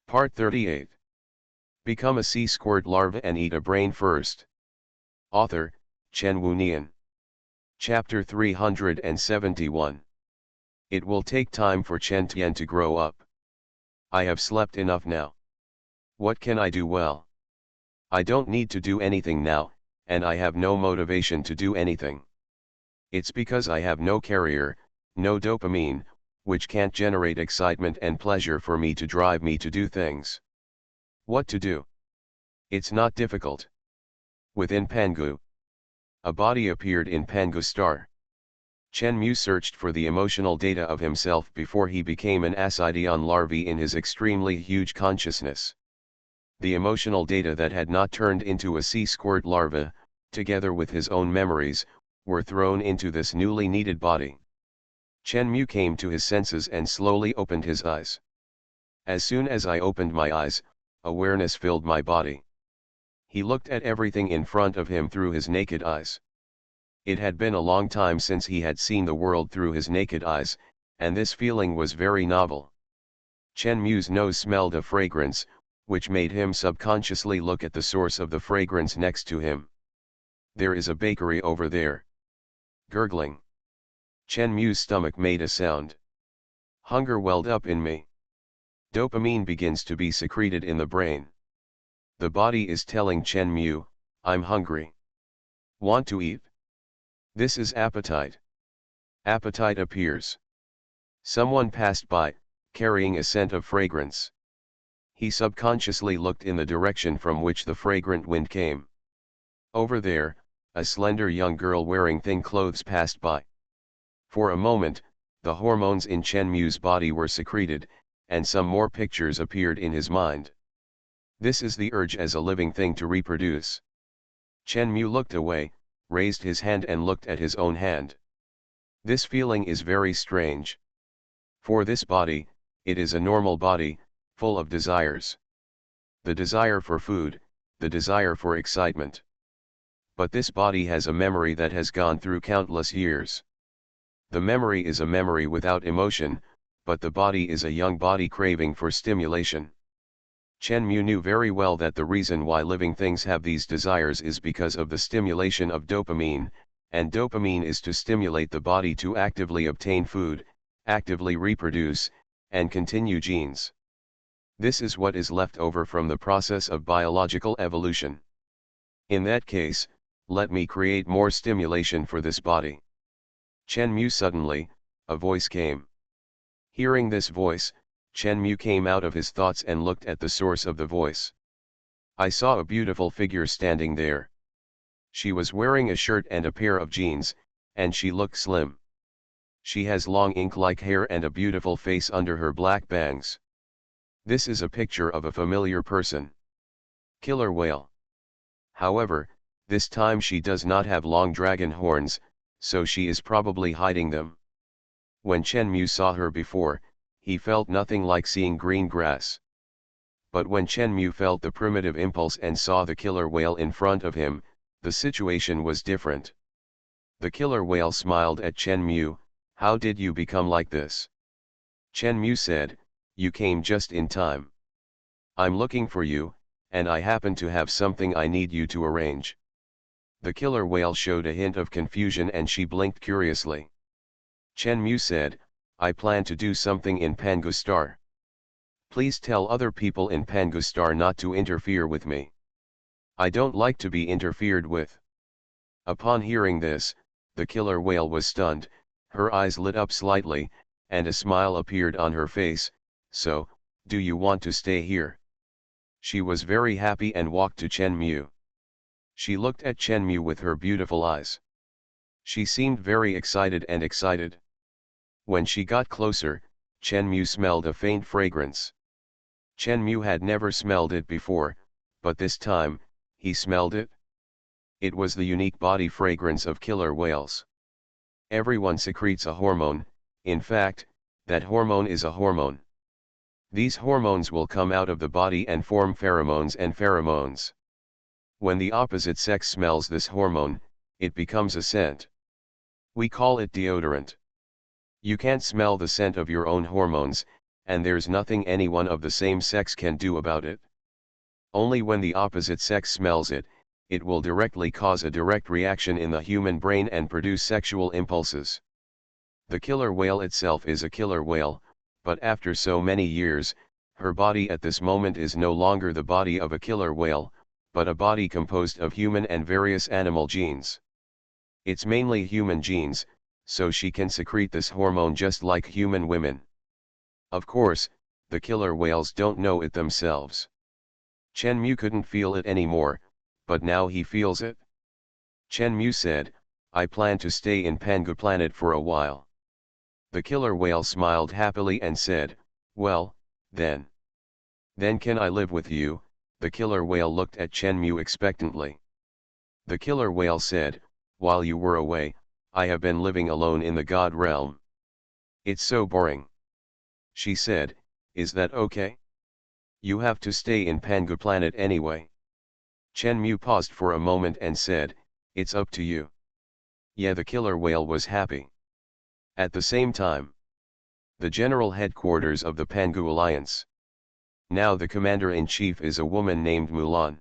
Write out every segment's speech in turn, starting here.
Part 38. Become a sea squirt larva and eat a brain first. Author, Chen Wu Nian. Chapter 371. It will take time for Chen Tian to grow up. I have slept enough now. What can I do well? I don't need to do anything now, and I have no motivation to do anything. It's because I have no carrier, no dopamine, which can't generate excitement and pleasure for me to drive me to do things. What to do? It's not difficult. Within Pangu, a body appeared in Pangu star. Chen Mu searched for the emotional data of himself before he became an ascidion larvae in his extremely huge consciousness. The emotional data that had not turned into a sea squirt larva, together with his own memories, were thrown into this newly needed body. Chen Mu came to his senses and slowly opened his eyes. As soon as I opened my eyes, awareness filled my body. He looked at everything in front of him through his naked eyes. It had been a long time since he had seen the world through his naked eyes, and this feeling was very novel. Chen Mu's nose smelled a fragrance, which made him subconsciously look at the source of the fragrance next to him. There is a bakery over there. Gurgling. Chen Mu's stomach made a sound. Hunger welled up in me. Dopamine begins to be secreted in the brain. The body is telling Chen Mu, I'm hungry. Want to eat? This is appetite. Appetite appears. Someone passed by, carrying a scent of fragrance. He subconsciously looked in the direction from which the fragrant wind came. Over there, a slender young girl wearing thin clothes passed by. For a moment, the hormones in Chen Mu's body were secreted, and some more pictures appeared in his mind. This is the urge as a living thing to reproduce. Chen Mu looked away, raised his hand and looked at his own hand. This feeling is very strange. For this body, it is a normal body, full of desires. The desire for food, the desire for excitement. But this body has a memory that has gone through countless years. The memory is a memory without emotion, but the body is a young body craving for stimulation. Chen Mu knew very well that the reason why living things have these desires is because of the stimulation of dopamine, and dopamine is to stimulate the body to actively obtain food, actively reproduce, and continue genes. This is what is left over from the process of biological evolution. In that case, let me create more stimulation for this body. Chen Mu suddenly, a voice came. Hearing this voice, Chen Mu came out of his thoughts and looked at the source of the voice. I saw a beautiful figure standing there. She was wearing a shirt and a pair of jeans, and she looked slim. She has long ink-like hair and a beautiful face under her black bangs. This is a picture of a familiar person. Killer whale. However, this time she does not have long dragon horns, so she is probably hiding them. When Chen Mu saw her before, he felt nothing like seeing green grass. But when Chen Mu felt the primitive impulse and saw the killer whale in front of him, the situation was different. The killer whale smiled at Chen Mu. How did you become like this? Chen Mu said, you came just in time. I'm looking for you, and I happen to have something I need you to arrange. The killer whale showed a hint of confusion and she blinked curiously. Chen Mu said, I plan to do something in Pangu Star. Please tell other people in Pangu Star not to interfere with me. I don't like to be interfered with. Upon hearing this, the killer whale was stunned, her eyes lit up slightly, and a smile appeared on her face. So, do you want to stay here? She was very happy and walked to Chen Mu. She looked at Chen Mu with her beautiful eyes. She seemed very excited. When she got closer, Chen Mu smelled a faint fragrance. Chen Mu had never smelled it before, but this time, he smelled it. It was the unique body fragrance of killer whales. Everyone secretes a hormone, in fact, that hormone is a hormone. These hormones will come out of the body and form pheromones and pheromones. When the opposite sex smells this hormone, it becomes a scent. We call it deodorant. You can't smell the scent of your own hormones, and there's nothing anyone of the same sex can do about it. Only when the opposite sex smells it, it will directly cause a direct reaction in the human brain and produce sexual impulses. The killer whale itself is a killer whale, but after so many years, her body at this moment is no longer the body of a killer whale, but a body composed of human and various animal genes. It's mainly human genes, so she can secrete this hormone just like human women. Of course, the killer whales don't know it themselves. Chen couldn't feel it anymore, but now he feels it. Chen said, "I plan to stay in Pangu planet for a while." The killer whale smiled happily and said, "Well, then. Then can I live with you?" The killer whale looked at Chen expectantly. The killer whale said, "While you were away, I have been living alone in the god realm. It's so boring." She said, "Is that okay? You have to stay in Pangu planet anyway." Chen paused for a moment and said, "It's up to you." Yeah, the killer whale was happy. At the same time, the general headquarters of the Pangu Alliance. Now the commander-in-chief is a woman named Mulan.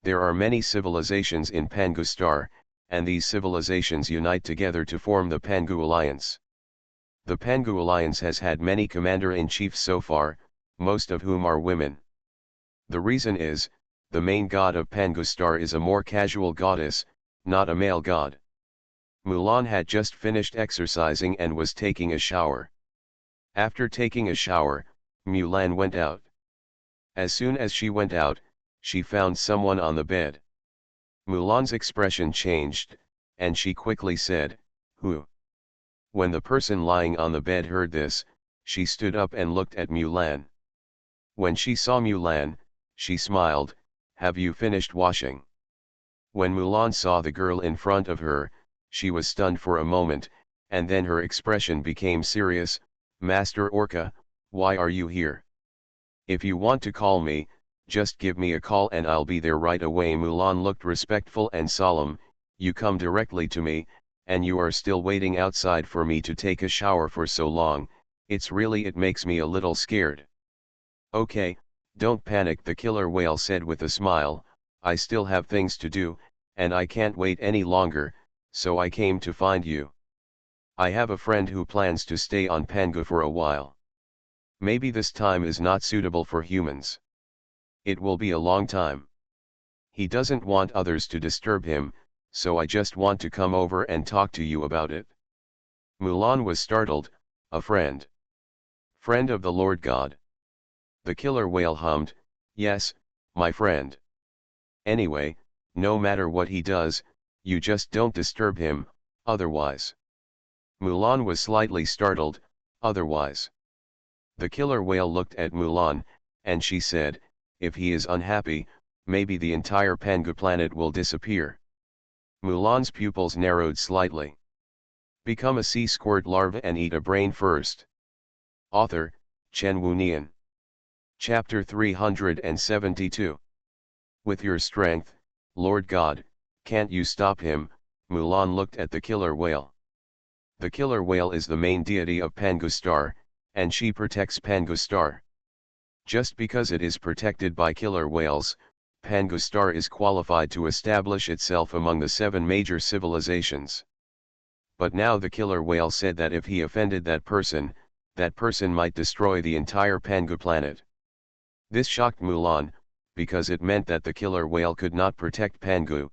There are many civilizations in Pangu Star, and these civilizations unite together to form the Pangu Alliance. The Pangu Alliance has had many commander-in-chiefs so far, most of whom are women. The reason is, the main god of Pangu Star is a more casual goddess, not a male god. Mulan had just finished exercising and was taking a shower. After taking a shower, Mulan went out. As soon as she went out, she found someone on the bed. Mulan's expression changed, and she quickly said, "Who?" When the person lying on the bed heard this, she stood up and looked at Mulan. When she saw Mulan, she smiled, "Have you finished washing?" When Mulan saw the girl in front of her, she was stunned for a moment, and then her expression became serious. "Master Orca, why are you here? If you want to call me, just give me a call and I'll be there right away." Mulan looked respectful and solemn. "You come directly to me, and you are still waiting outside for me to take a shower for so long, it makes me a little scared." "Okay, don't panic," the killer whale said with a smile, "I still have things to do, and I can't wait any longer, so I came to find you. I have a friend who plans to stay on Pangu for a while. Maybe this time is not suitable for humans. It will be a long time. He doesn't want others to disturb him, so I just want to come over and talk to you about it." Mulan was startled. "A friend? Friend of the Lord God?" The killer whale hummed, "Yes, my friend. Anyway, no matter what he does, you just don't disturb him, otherwise." Mulan was slightly startled. "Otherwise?" The killer whale looked at Mulan, and she said, "If he is unhappy, maybe the entire Pangu planet will disappear." Mulan's pupils narrowed slightly. Become a sea squirt larva and eat a brain first. Author, Chen Nian. Chapter 372. With your strength, Lord God, can't you stop him? Mulan looked at the killer whale. The killer whale is the main deity of Pangu Star, and she protects Pangu Star. Just because it is protected by killer whales, Pangu Star is qualified to establish itself among the 7 major civilizations. But now the killer whale said that if he offended that person might destroy the entire Pangu planet. This shocked Mulan, because it meant that the killer whale could not protect Pangu.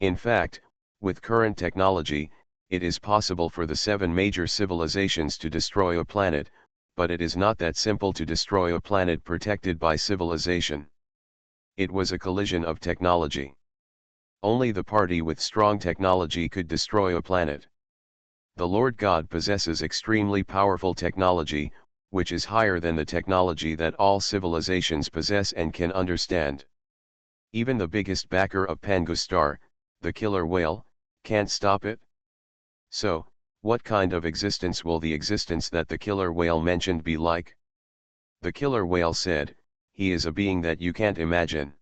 In fact, with current technology, it is possible for the 7 major civilizations to destroy a planet, but it is not that simple to destroy a planet protected by civilization. It was a collision of technology. Only the party with strong technology could destroy a planet. The Lord God possesses extremely powerful technology, which is higher than the technology that all civilizations possess and can understand. Even the biggest backer of Pangu Star, the killer whale, can't stop it. So, what kind of existence will the existence that the killer whale mentioned be like? The killer whale said, "He is a being that you can't imagine.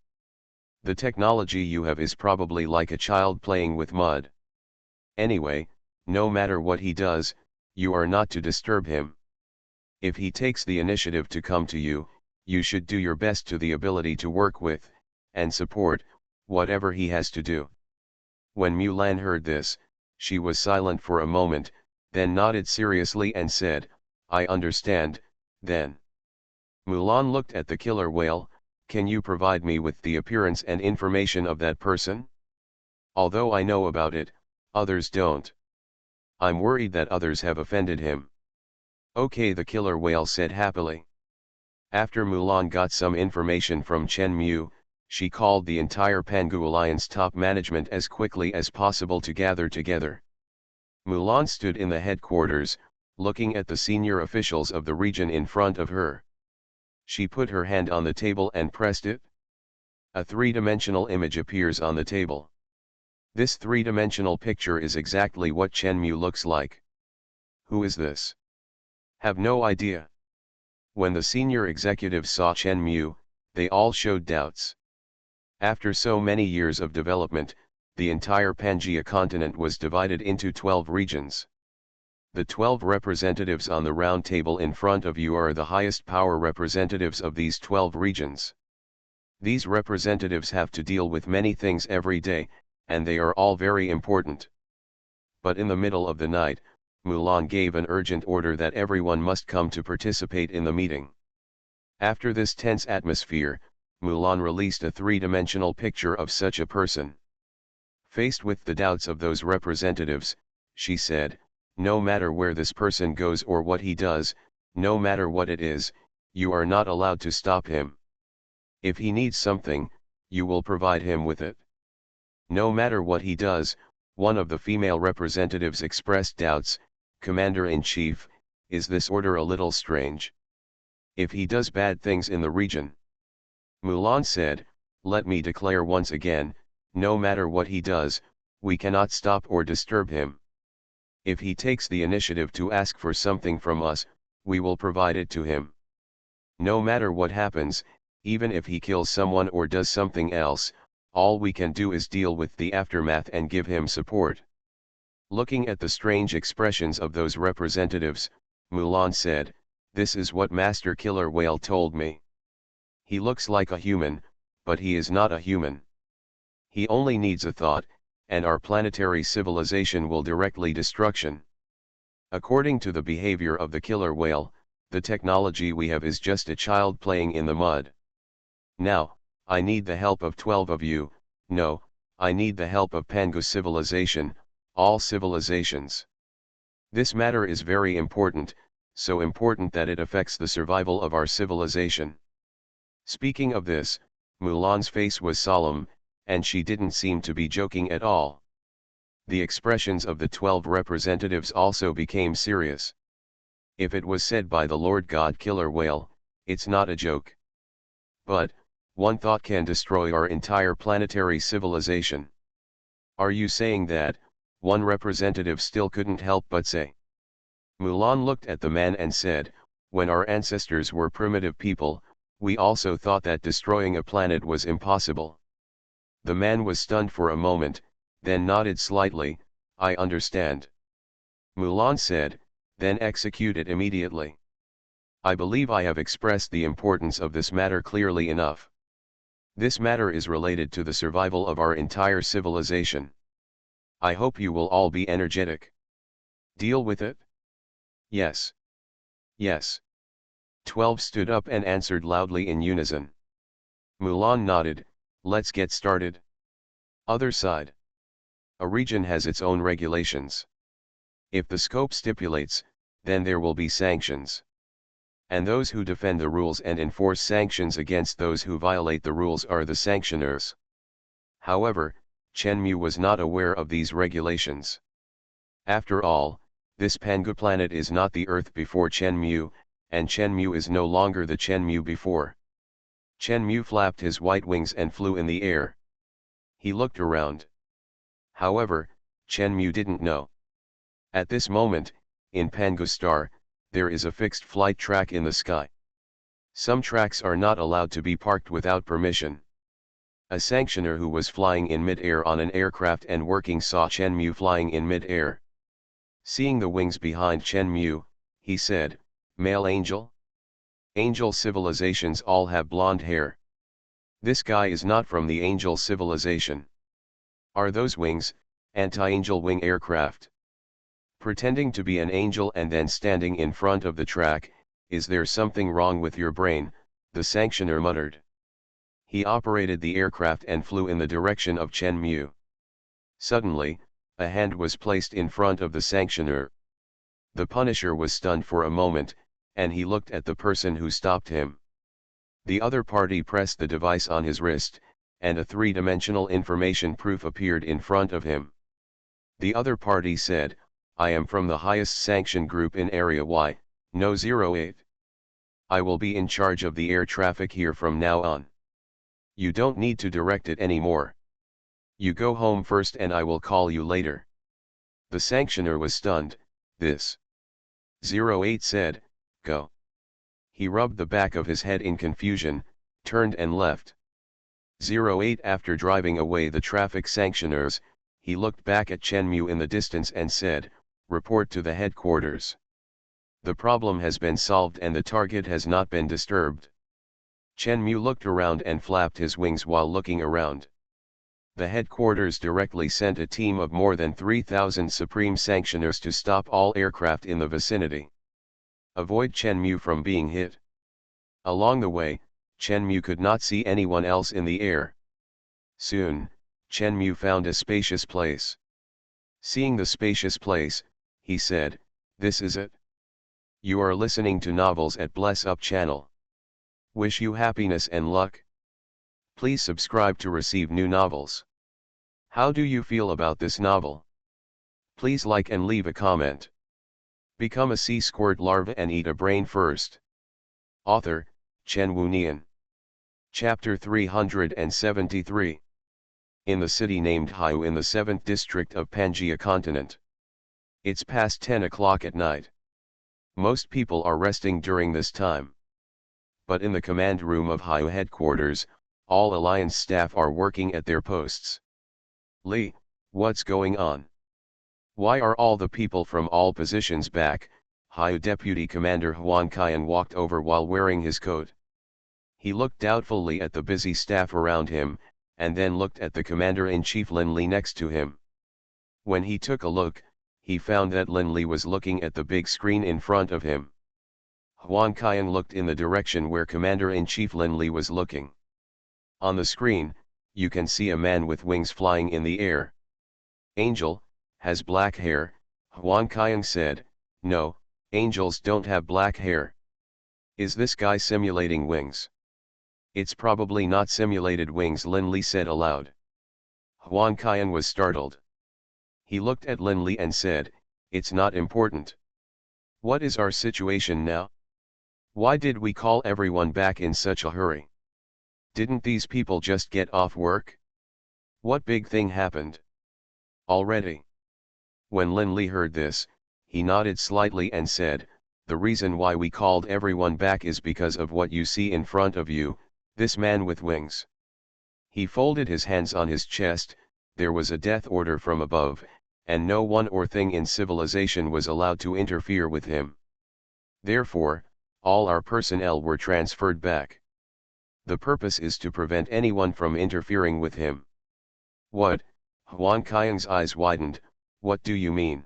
The technology you have is probably like a child playing with mud. Anyway, no matter what he does, you are not to disturb him. If he takes the initiative to come to you, you should do your best to the ability to work with, and support, whatever he has to do. When Mulan heard this, she was silent for a moment, then nodded seriously and said, I understand, then. Mulan looked at the killer whale. Can you provide me with the appearance and information of that person? Although I know about it, others don't. I'm worried that others have offended him. Okay, the killer whale said happily. After Mulan got some information from Chen Mu, she called the entire Pangu Alliance top management as quickly as possible to gather together. Mulan stood in the headquarters, looking at the senior officials of the region in front of her. She put her hand on the table and pressed it. A three-dimensional image appears on the table. This three-dimensional picture is exactly what Chen Mu looks like. Who is this? Have no idea. When the senior executives saw Chen Mu, they all showed doubts. After so many years of development, the entire Pangaea continent was divided into 12 regions. The 12 representatives on the round table in front of you are the highest power representatives of these 12 regions. These representatives have to deal with many things every day, and they are all very important. But in the middle of the night, Mulan gave an urgent order that everyone must come to participate in the meeting. After this tense atmosphere, Mulan released a three-dimensional picture of such a person. Faced with the doubts of those representatives, she said, no matter where this person goes or what he does, no matter what it is, you are not allowed to stop him. If he needs something, you will provide him with it. No matter what he does, one of the female representatives expressed doubts. Commander-in-Chief, is this order a little strange? If he does bad things in the region. Mulan said, let me declare once again, no matter what he does, we cannot stop or disturb him. If he takes the initiative to ask for something from us, we will provide it to him. No matter what happens, even if he kills someone or does something else, all we can do is deal with the aftermath and give him support. Looking at the strange expressions of those representatives, Mulan said, this is what Master Killer Whale told me. He looks like a human, but he is not a human. He only needs a thought, and our planetary civilization will directly destruction. According to the behavior of the killer whale, the technology we have is just a child playing in the mud. Now, I need the help of 12 of you. No, I need the help of Pangu civilization, all civilizations. This matter is very important, so important that it affects the survival of our civilization. Speaking of this, Mulan's face was solemn, and she didn't seem to be joking at all. The expressions of the 12 representatives also became serious. If it was said by the Lord God Killer Whale, it's not a joke. But, one thought can destroy our entire planetary civilization. Are you saying that? One representative still couldn't help but say. Mulan looked at the man and said, when our ancestors were primitive people, we also thought that destroying a planet was impossible. The man was stunned for a moment, then nodded slightly, I understand. Mulan said, then execute it immediately. I believe I have expressed the importance of this matter clearly enough. This matter is related to the survival of our entire civilization. I hope you will all be energetic. Deal with it? Yes. Yes. 12 stood up and answered loudly in unison. Mulan nodded, let's get started. Other side. A region has its own regulations. If the scope stipulates, then there will be sanctions. And those who defend the rules and enforce sanctions against those who violate the rules are the sanctioners. However, Chen Mu was not aware of these regulations. After all, this Pangu planet is not the Earth before Chen Mu, and Chen Mu is no longer the Chen Mu before. Chen Mu flapped his white wings and flew in the air. He looked around. However, Chen Mu didn't know. At this moment, in Pangu Star, there is a fixed flight track in the sky. Some tracks are not allowed to be parked without permission. A sanctioner who was flying in mid-air on an aircraft and working saw Chen Mu flying in mid-air. Seeing the wings behind Chen Mu, he said, Male angel? Angel civilizations all have blonde hair. This guy is not from the angel civilization. Are those wings, anti-angel wing aircraft? Pretending to be an angel and then standing in front of the track, is there something wrong with your brain? The sanctioner muttered. He operated the aircraft and flew in the direction of Chen Mu. Suddenly, a hand was placed in front of the sanctioner. The Punisher was stunned for a moment, and he looked at the person who stopped him. The other party pressed the device on his wrist, and a three-dimensional information proof appeared in front of him. The other party said, I am from the highest sanction group in Area Y, No 08. I will be in charge of the air traffic here from now on. You don't need to direct it anymore. You go home first and I will call you later. The sanctioner was stunned. This 08 said, go. He rubbed the back of his head in confusion, turned and left. 08 After driving away the traffic sanctioners, he looked back at Chen Mu in the distance and said, report to the headquarters. The problem has been solved and the target has not been disturbed. Chen Mu looked around and flapped his wings while looking around. The headquarters directly sent a team of more than 3,000 Supreme Sanctioners to stop all aircraft in the vicinity. Avoid Chen Mu from being hit. Along the way, Chen Mu could not see anyone else in the air. Soon, Chen Mu found a spacious place. Seeing the spacious place, he said, this is it. You are listening to novels at Bless Up channel. Wish you happiness and luck. Please subscribe to receive new novels. How do you feel about this novel? Please like and leave a comment. Become a sea squirt larva and eat a brain first. Author, Chen Wunian. Chapter 373. In the city named Haiyu in the 7th district of Pangaea continent. It's past 10 o'clock at night. Most people are resting during this time. But in the command room of Haiyu headquarters, all Alliance staff are working at their posts. Li, what's going on? Why are all the people from all positions back? Haiyu Deputy Commander Huan Qian walked over while wearing his coat. He looked doubtfully at the busy staff around him, and then looked at the Commander-in-Chief Lin Li next to him. When he took a look, he found that Lin Li was looking at the big screen in front of him. Huan Qian looked in the direction where Commander-in-Chief Lin Li was looking. On the screen, you can see a man with wings flying in the air. Angel, has black hair, Huan Qian said. No, angels don't have black hair. Is this guy simulating wings? It's probably not simulated wings, Lin Li said aloud. Huan Qian was startled. He looked at Lin Li and said, it's not important. What is our situation now? Why did we call everyone back in such a hurry? Didn't these people just get off work? What big thing happened? Already? When Lin Li heard this, he nodded slightly and said, the reason why we called everyone back is because of what you see in front of you, this man with wings. He folded his hands on his chest. There was a death order from above, and no one or thing in civilization was allowed to interfere with him. Therefore, all our personnel were transferred back. The purpose is to prevent anyone from interfering with him. What? Huan Qian's eyes widened. What do you mean?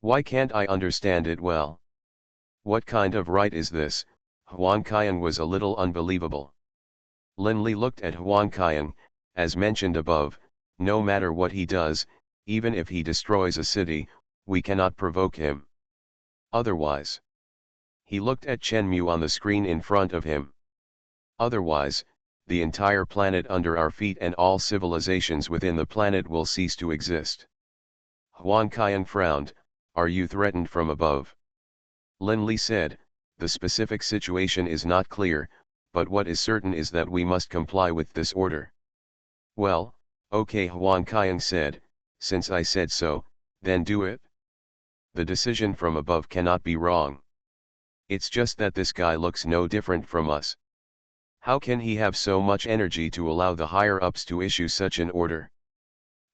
Why can't I understand it well? What kind of right is this? Huan Qian was a little unbelievable. Lin Li looked at Huan Qian. As mentioned above, no matter what he does, even if he destroys a city, we cannot provoke him. Otherwise. He looked at Chen Mu on the screen in front of him. Otherwise, the entire planet under our feet and all civilizations within the planet will cease to exist. Huan Qian frowned. Are you threatened from above? Lin Li said, the specific situation is not clear, but what is certain is that we must comply with this order. Well, okay, Huan Qian said, since I said so, then do it. The decision from above cannot be wrong. It's just that this guy looks no different from us. How can he have so much energy to allow the higher-ups to issue such an order?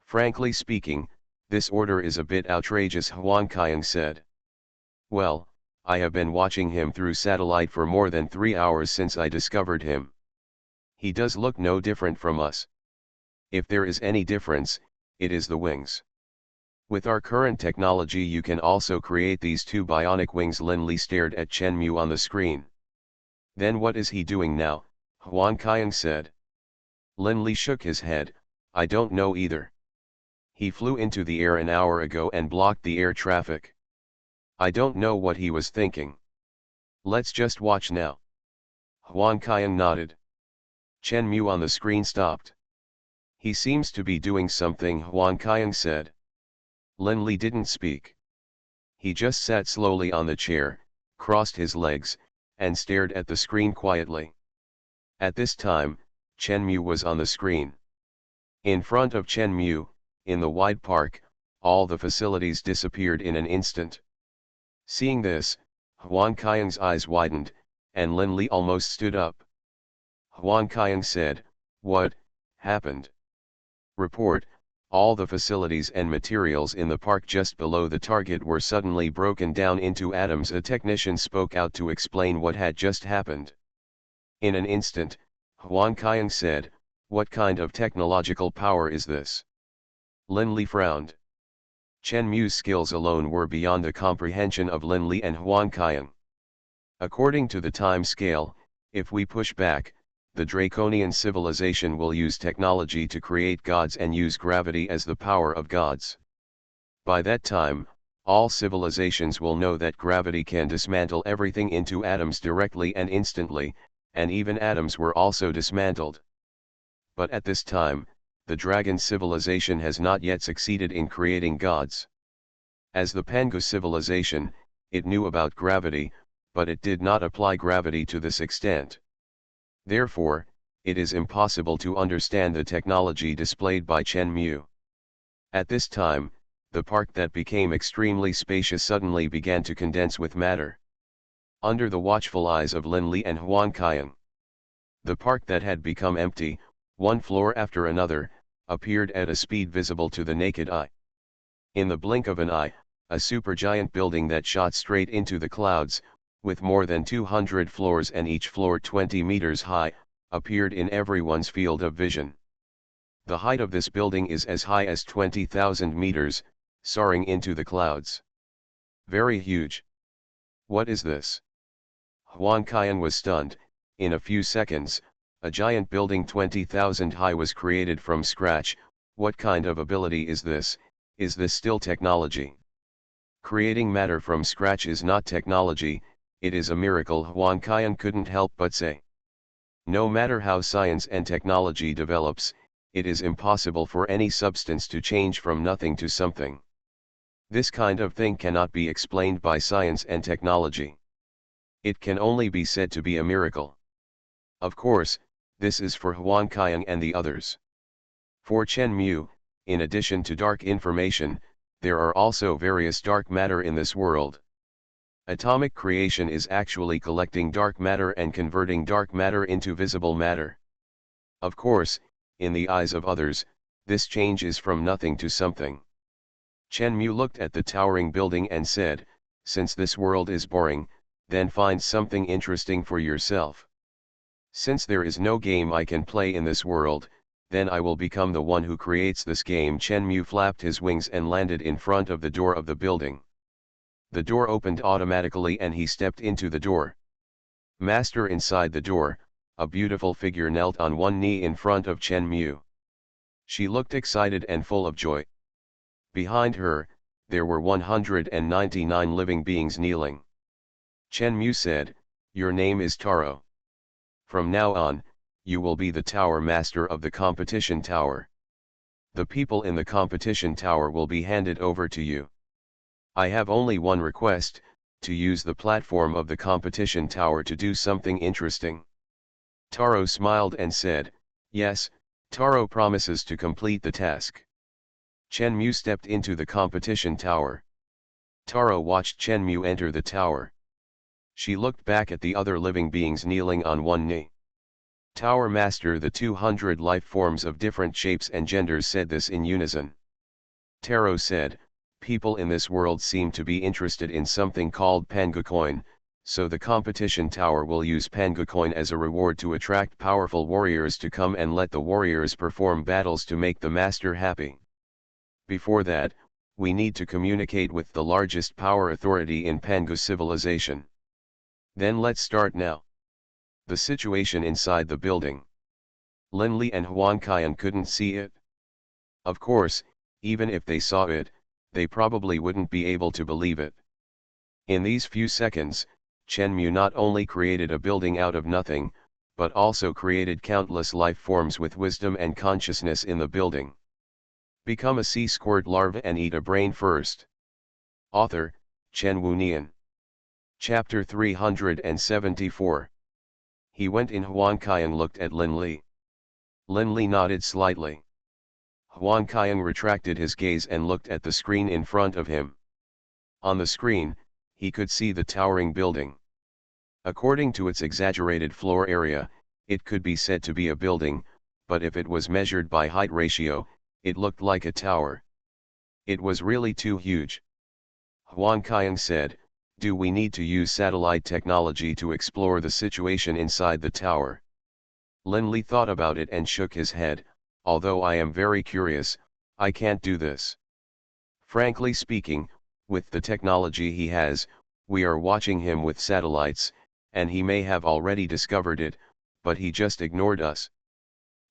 Frankly speaking, this order is a bit outrageous, Huan Qian said. Well, I have been watching him through satellite for more than 3 hours since I discovered him. He does look no different from us. If there is any difference, it is the wings. With our current technology you can also create these two bionic wings. Lin Li stared at Chen Mu on the screen. Then what is he doing now? Huang Qiang said. Lin Li shook his head, I don't know either. He flew into the air an hour ago and blocked the air traffic. I don't know what he was thinking. Let's just watch now. Huang Qiang nodded. Chen Mu on the screen stopped. He seems to be doing something, Huang Qiang said. Lin Li didn't speak. He just sat slowly on the chair, crossed his legs, and stared at the screen quietly. At this time, Chen Mu was on the screen. In front of Chen Mu, in the wide park, all the facilities disappeared in an instant. Seeing this, Huang Qiang's eyes widened, and Lin Li almost stood up. Huang Qiang said, What happened? Report, all the facilities and materials in the park just below the target were suddenly broken down into atoms. A technician spoke out to explain what had just happened. In an instant, Huang Qiang said, What kind of technological power is this? Lin Li frowned. Chen Mu's skills alone were beyond the comprehension of Lin Li and Huang Qiang. According to the time scale, if we push back, the draconian civilization will use technology to create gods and use gravity as the power of gods. By that time, all civilizations will know that gravity can dismantle everything into atoms directly and instantly, and even atoms were also dismantled. But at this time, the dragon civilization has not yet succeeded in creating gods. As the Pangu civilization, it knew about gravity, but it did not apply gravity to this extent. Therefore, it is impossible to understand the technology displayed by Chen Mu. At this time, the park that became extremely spacious suddenly began to condense with matter. Under the watchful eyes of Lin Li and Huang Qiang, the park that had become empty, one floor after another, appeared at a speed visible to the naked eye. In the blink of an eye, a supergiant building that shot straight into the clouds, with more than 200 floors and each floor 20 meters high, appeared in everyone's field of vision. The height of this building is as high as 20,000 meters, soaring into the clouds. Very huge. What is this? Huang Qiang was stunned. In a few seconds, a giant building 20,000 high was created from scratch. What kind of ability is this? Is this still technology? Creating matter from scratch is not technology, it is a miracle, Huang Qiang couldn't help but say. No matter how science and technology develops, it is impossible for any substance to change from nothing to something. This kind of thing cannot be explained by science and technology. It can only be said to be a miracle. Of course, this is for Huang Qiang and the others. For Chen Mu, in addition to dark information, there are also various dark matter in this world. Atomic creation is actually collecting dark matter and converting dark matter into visible matter. Of course, in the eyes of others, this change is from nothing to something. Chen Mu looked at the towering building and said, Since this world is boring, then find something interesting for yourself. Since there is no game I can play in this world, then I will become the one who creates this game. Chen Mu flapped his wings and landed in front of the door of the building. The door opened automatically and he stepped into the door. Master, inside the door, a beautiful figure knelt on one knee in front of Chen Mu. She looked excited and full of joy. Behind her, there were 199 living beings kneeling. Chen Mu said, Your name is Taro. From now on, you will be the tower master of the competition tower. The people in the competition tower will be handed over to you. I have only one request, to use the platform of the competition tower to do something interesting. Taro smiled and said, Yes, Taro promises to complete the task. Chen Mu stepped into the competition tower. Taro watched Chen Mu enter the tower. She looked back at the other living beings kneeling on one knee. Tower Master, the 200 life forms of different shapes and genders said this in unison. Taro said, people in this world seem to be interested in something called Pangacoin, so the competition tower will use Pangacoin as a reward to attract powerful warriors to come and let the warriors perform battles to make the master happy. Before that, we need to communicate with the largest power authority in Panga civilization. Then let's start now. The situation inside the building. Linli and Huan Qian couldn't see it. Of course, even if they saw it, they probably wouldn't be able to believe it. In these few seconds, Chen Mu not only created a building out of nothing, but also created countless life forms with wisdom and consciousness in the building. Become a sea squirt larva and eat a brain first. Author, Chen Wunian. Chapter 374. He went in. Huan Qian looked at Lin Li. Lin Li nodded slightly. Huan Qian retracted his gaze and looked at the screen in front of him. On the screen, he could see the towering building. According to its exaggerated floor area, it could be said to be a building, but if it was measured by height ratio, it looked like a tower. It was really too huge. Huan Qian said, "Do we need to use satellite technology to explore the situation inside the tower?" Lin Li thought about it and shook his head. "Although I am very curious, I can't do this. Frankly speaking, with the technology he has, we are watching him with satellites, and he may have already discovered it, but he just ignored us.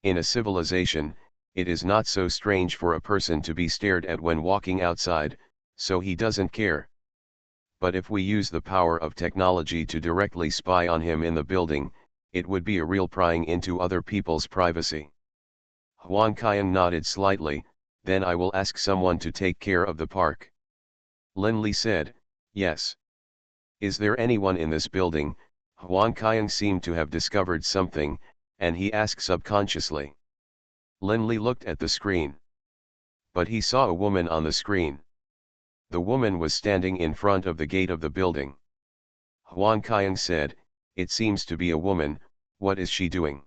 In a civilization, it is not so strange for a person to be stared at when walking outside, so he doesn't care. But if we use the power of technology to directly spy on him in the building, it would be a real prying into other people's privacy." Huan Qian nodded slightly. "Then I will ask someone to take care of the park." Lin Li said, "Yes. Is there anyone in this building?" Huan Qian seemed to have discovered something, and he asked subconsciously. Lin Li looked at the screen. But he saw a woman on the screen. The woman was standing in front of the gate of the building. Huan Qian said, "It seems to be a woman. What is she doing?"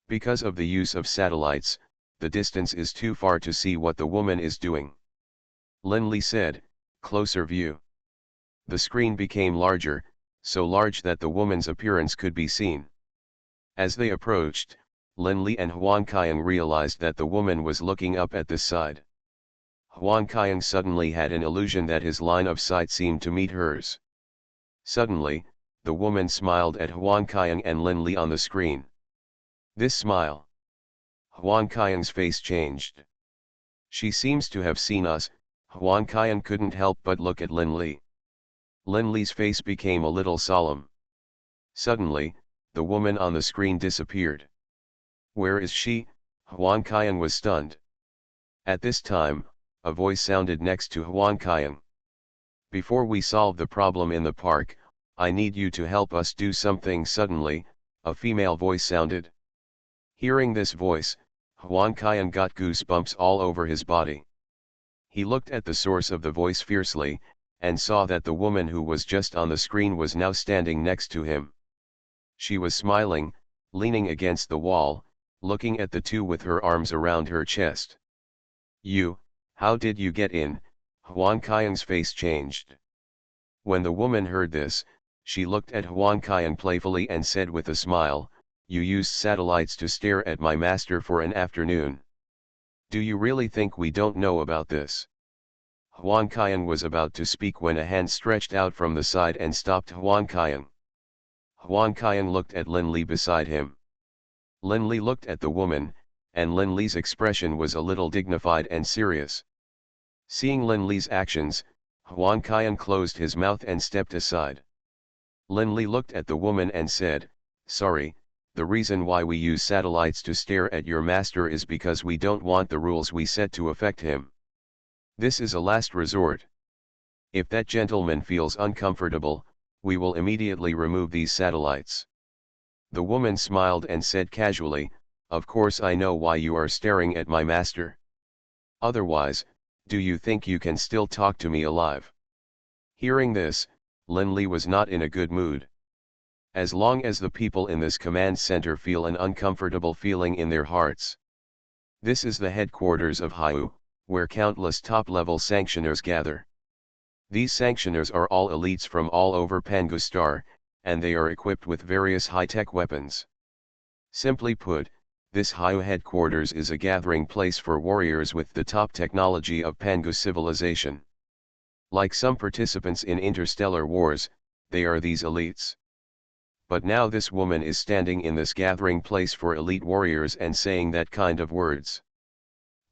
Because of the use of satellites, the distance is too far to see what the woman is doing. Lin Li said, "Closer view." The screen became larger, so large that the woman's appearance could be seen. As they approached, Lin Li and Huan Qian realized that the woman was looking up at this side. Huan Qian suddenly had an illusion that his line of sight seemed to meet hers. Suddenly, the woman smiled at Huan Qian and Lin Li on the screen. This smile. Huan Qian's face changed. "She seems to have seen us." Huan Qian couldn't help but look at Lin Li. Lin Li's face became a little solemn. Suddenly, the woman on the screen disappeared. "Where is she?" Huan Qian was stunned. At this time, a voice sounded next to Huan Qian. "Before we solve the problem in the park, I need you to help us do something." Suddenly, a female voice sounded. Hearing this voice, Huan Qian got goosebumps all over his body. He looked at the source of the voice fiercely, and saw that the woman who was just on the screen was now standing next to him. She was smiling, leaning against the wall, looking at the two with her arms around her chest. How did you get in?" Huan Qian's face changed. When the woman heard this, she looked at Huan Qian playfully and said with a smile, "You used satellites to stare at my master for an afternoon. Do you really think we don't know about this?" Huan Qian was about to speak when a hand stretched out from the side and stopped Huan Qian. Huan Qian looked at Lin Li beside him. Lin Li looked at the woman, and Lin Li's expression was a little dignified and serious. Seeing Lin Li's actions, Huan Qian closed his mouth and stepped aside. Lin Li looked at the woman and said, "Sorry, the reason why we use satellites to stare at your master is because we don't want the rules we set to affect him. This is a last resort. If that gentleman feels uncomfortable, we will immediately remove these satellites." The woman smiled and said casually, "Of course I know why you are staring at my master. Otherwise, do you think you can still talk to me alive?" Hearing this, Lin Li was not in a good mood. As long as the people in this command center feel an uncomfortable feeling in their hearts. This is the headquarters of Haiyu, where countless top-level sanctioners gather. These sanctioners are all elites from all over Pangu Star, and they are equipped with various high-tech weapons. Simply put, this Hyu headquarters is a gathering place for warriors with the top technology of Pangu civilization. Like some participants in interstellar wars, they are these elites. But now this woman is standing in this gathering place for elite warriors and saying that kind of words.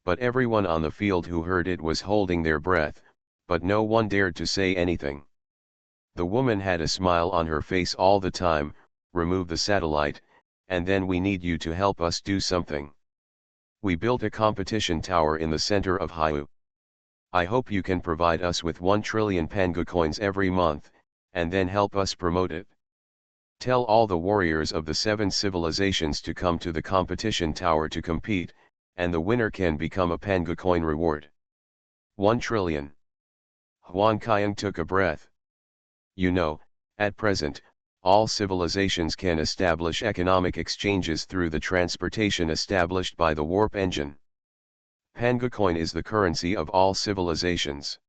But everyone on the field who heard it was holding their breath, but no one dared to say anything. The woman had a smile on her face all the time. Remove the satellite, and then we need you to help us do something. We built a competition tower in the center of Hyu. I hope you can provide us with 1 trillion Pangu coins every month, and then help us promote it. Tell all the warriors of the 7 civilizations to come to the competition tower to compete, and the winner can become a Pangu coin reward. 1 trillion. Huang Qiang took a breath. You know, at present, all civilizations can establish economic exchanges through the transportation established by the warp engine. Pangu coin is the currency of all civilizations.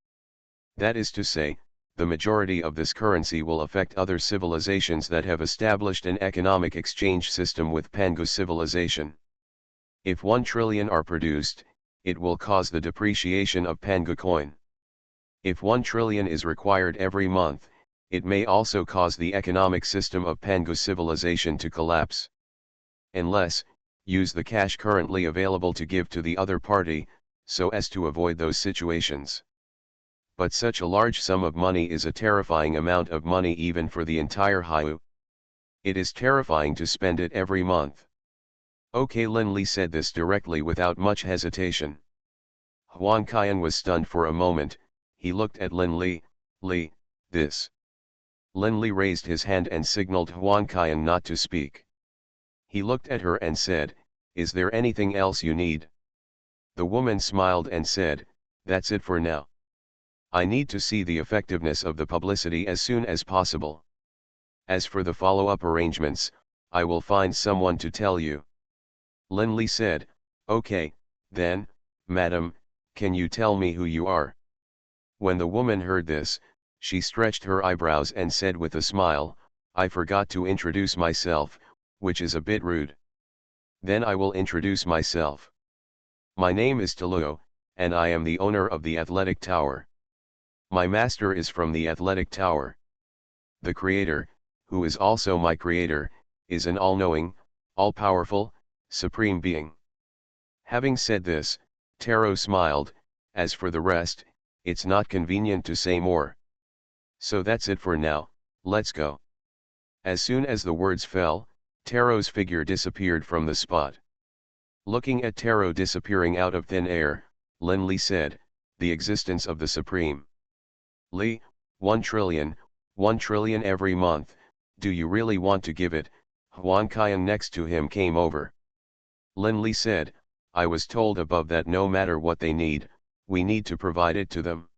That is to say, the majority of this currency will affect other civilizations that have established an economic exchange system with Pangu civilization. If 1 trillion are produced, it will cause the depreciation of Pangu coin. If 1 trillion is required every month, it may also cause the economic system of Pangu civilization to collapse. Unless, use the cash currently available to give to the other party, so as to avoid those situations. But such a large sum of money is a terrifying amount of money even for the entire Hyu. It is terrifying to spend it every month. OK, Lin Li said this directly without much hesitation. Huang Qian was stunned for a moment. He looked at Lin Li. Li, this. Lin Li raised his hand and signaled Huang Qian not to speak. He looked at her and said, "Is there anything else you need?" The woman smiled and said, "That's it for now. I need to see the effectiveness of the publicity as soon as possible. As for the follow-up arrangements, I will find someone to tell you." Lin Li said, "Okay, then, madam, can you tell me who you are?" When the woman heard this, she stretched her eyebrows and said with a smile, "I forgot to introduce myself, which is a bit rude. Then I will introduce myself. My name is Taluo, and I am the owner of the Athletic Tower. My master is from the Athletic Tower. The creator, who is also my creator, is an all-knowing, all-powerful, supreme being." Having said this, Taro smiled. As for the rest, it's not convenient to say more. So that's it for now, let's go. As soon as the words fell, Taro's figure disappeared from the spot. Looking at Taro disappearing out of thin air, Lin Li said, "The existence of the Supreme. Li, 1 trillion, 1 trillion every month, do you really want to give it?" Huang Qian next to him came over. Lin Li said, "I was told above that no matter what they need, we need to provide it to them.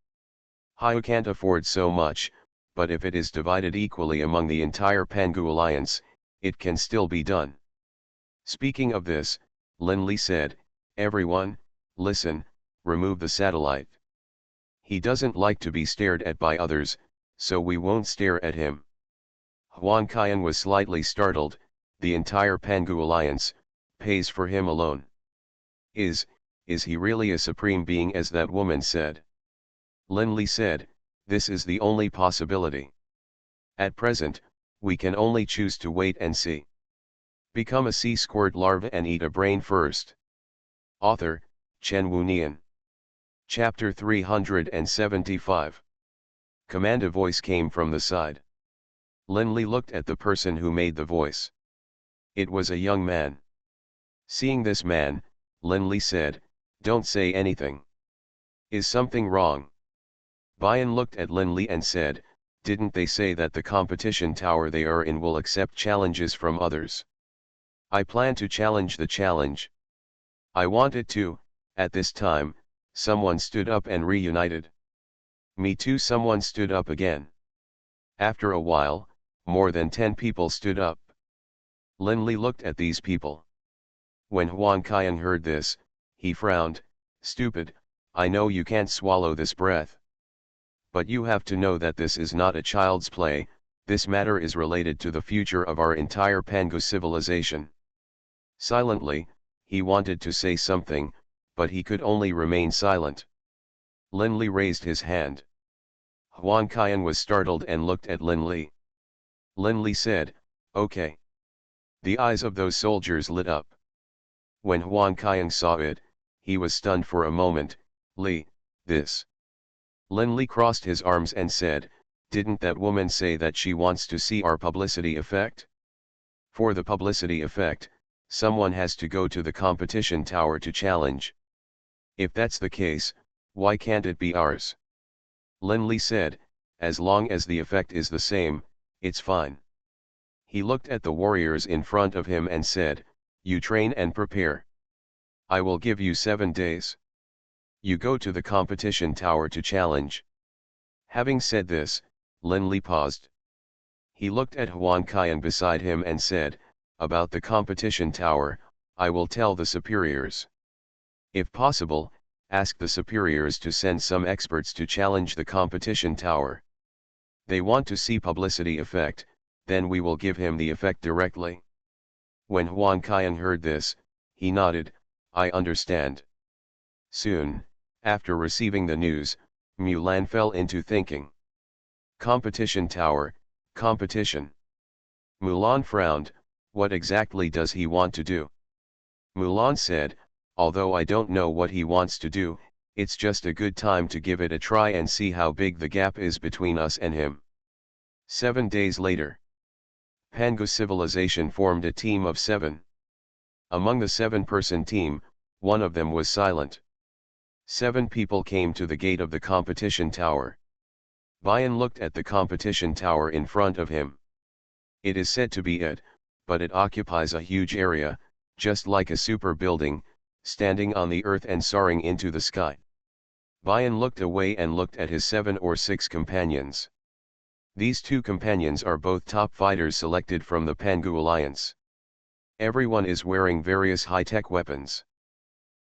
Hyu can't afford so much, but if it is divided equally among the entire Pangu Alliance, it can still be done." Speaking of this, Lin Li said, "Everyone, listen, remove the satellite. He doesn't like to be stared at by others, so we won't stare at him." Huang Qian was slightly startled. The entire Pangu Alliance pays for him alone. Is he really a supreme being as that woman said? Lin Li said, "This is the only possibility. At present, we can only choose to wait and see. Become a sea squirt larva and eat a brain first." Author, Chen Wunian. Chapter 375. Command. A voice came from the side. Lin Li looked at the person who made the voice. It was a young man. Seeing this man, Lin Li said, "Don't say anything. Is something wrong?" Bian looked at Lin Li and said, "Didn't they say that the competition tower they are in will accept challenges from others? I plan to challenge the challenge. I wanted to." At this time, someone stood up and reunited. "Me too." Someone stood up again. After a while, more than 10 people stood up. Lin Li looked at these people. When Huang Qian heard this, he frowned. "Stupid, I know you can't swallow this breath. But you have to know that this is not a child's play, this matter is related to the future of our entire Pangu civilization. Silently, he wanted to say something, but he could only remain silent. Lin Li raised his hand. Huan Qian was startled and looked at Lin Li. Lin Li said, "Okay." The eyes of those soldiers lit up. When Huan Qian saw it, he was stunned for a moment. "Li, this." Lin Li crossed his arms and said, "Didn't that woman say that she wants to see our publicity effect? For the publicity effect, someone has to go to the competition tower to challenge. If that's the case, why can't it be ours?" Lin Li said, "As long as the effect is the same, it's fine." He looked at the warriors in front of him and said, "You train and prepare. I will give you 7 days. You go to the competition tower to challenge." Having said this, Lin Li paused. He looked at Huan Qian beside him and said, "About the competition tower, I will tell the superiors. If possible, ask the superiors to send some experts to challenge the competition tower. They want to see publicity effect, then we will give him the effect directly." When Huan Qian heard this, he nodded, "I understand." Soon, after receiving the news, Mulan fell into thinking. Competition tower, competition. Mulan frowned, what exactly does he want to do? Mulan said, "Although I don't know what he wants to do, it's just a good time to give it a try and see how big the gap is between us and him." 7 days later, Pangu civilization formed a team of 7. Among the 7-person team, one of them was silent. 7 people came to the gate of the competition tower. Bian looked at the competition tower in front of him. It is said to be it, but it occupies a huge area, just like a super building, standing on the earth and soaring into the sky. Bian looked away and looked at his 7 or 6 companions. These 2 companions are both top fighters selected from the Pangu Alliance. Everyone is wearing various high-tech weapons.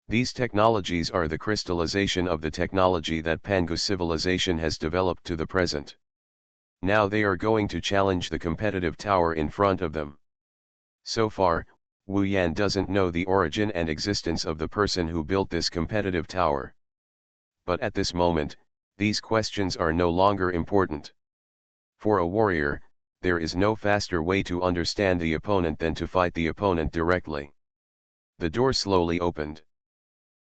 These technologies are the crystallization of the technology that Pangu civilization has developed to the present. Now they are going to challenge the competitive tower in front of them. So far, Wu Yan doesn't know the origin and existence of the person who built this competitive tower. But at this moment, these questions are no longer important. For a warrior, there is no faster way to understand the opponent than to fight the opponent directly. The door slowly opened.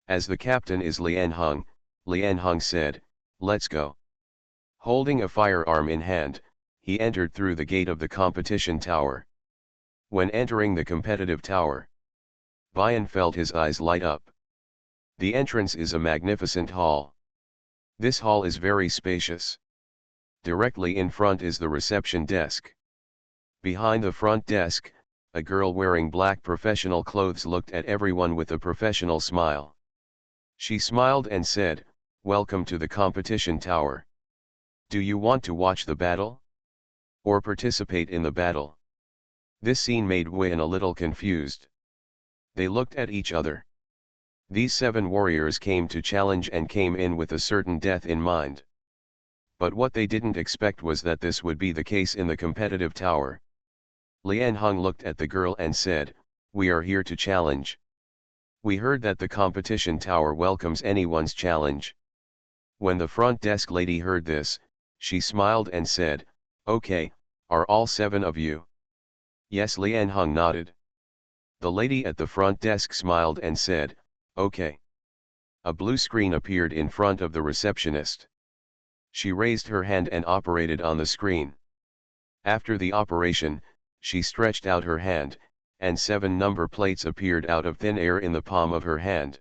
As the captain is Lian Heng said, "Let's go." Holding a firearm in hand, he entered through the gate of the competition tower. When entering the competitive tower, Bian felt his eyes light up. The entrance is a magnificent hall. This hall is very spacious. Directly in front is the reception desk. Behind the front desk, a girl wearing black professional clothes looked at everyone with a professional smile. She smiled and said, "Welcome to the competition tower. Do you want to watch the battle? Or participate in the battle?" This scene made Wen a little confused. They looked at each other. These 7 warriors came to challenge and came in with a certain death in mind. But what they didn't expect was that this would be the case in the competitive tower. Lian Heng looked at the girl and said, "We are here to challenge. We heard that the competition tower welcomes anyone's challenge." When the front desk lady heard this, she smiled and said, "Okay, are all 7 of you?" Yes, Lian Heng nodded. The lady at the front desk smiled and said, "Okay." A blue screen appeared in front of the receptionist. She raised her hand and operated on the screen. After the operation, she stretched out her hand, and 7 number plates appeared out of thin air in the palm of her hand.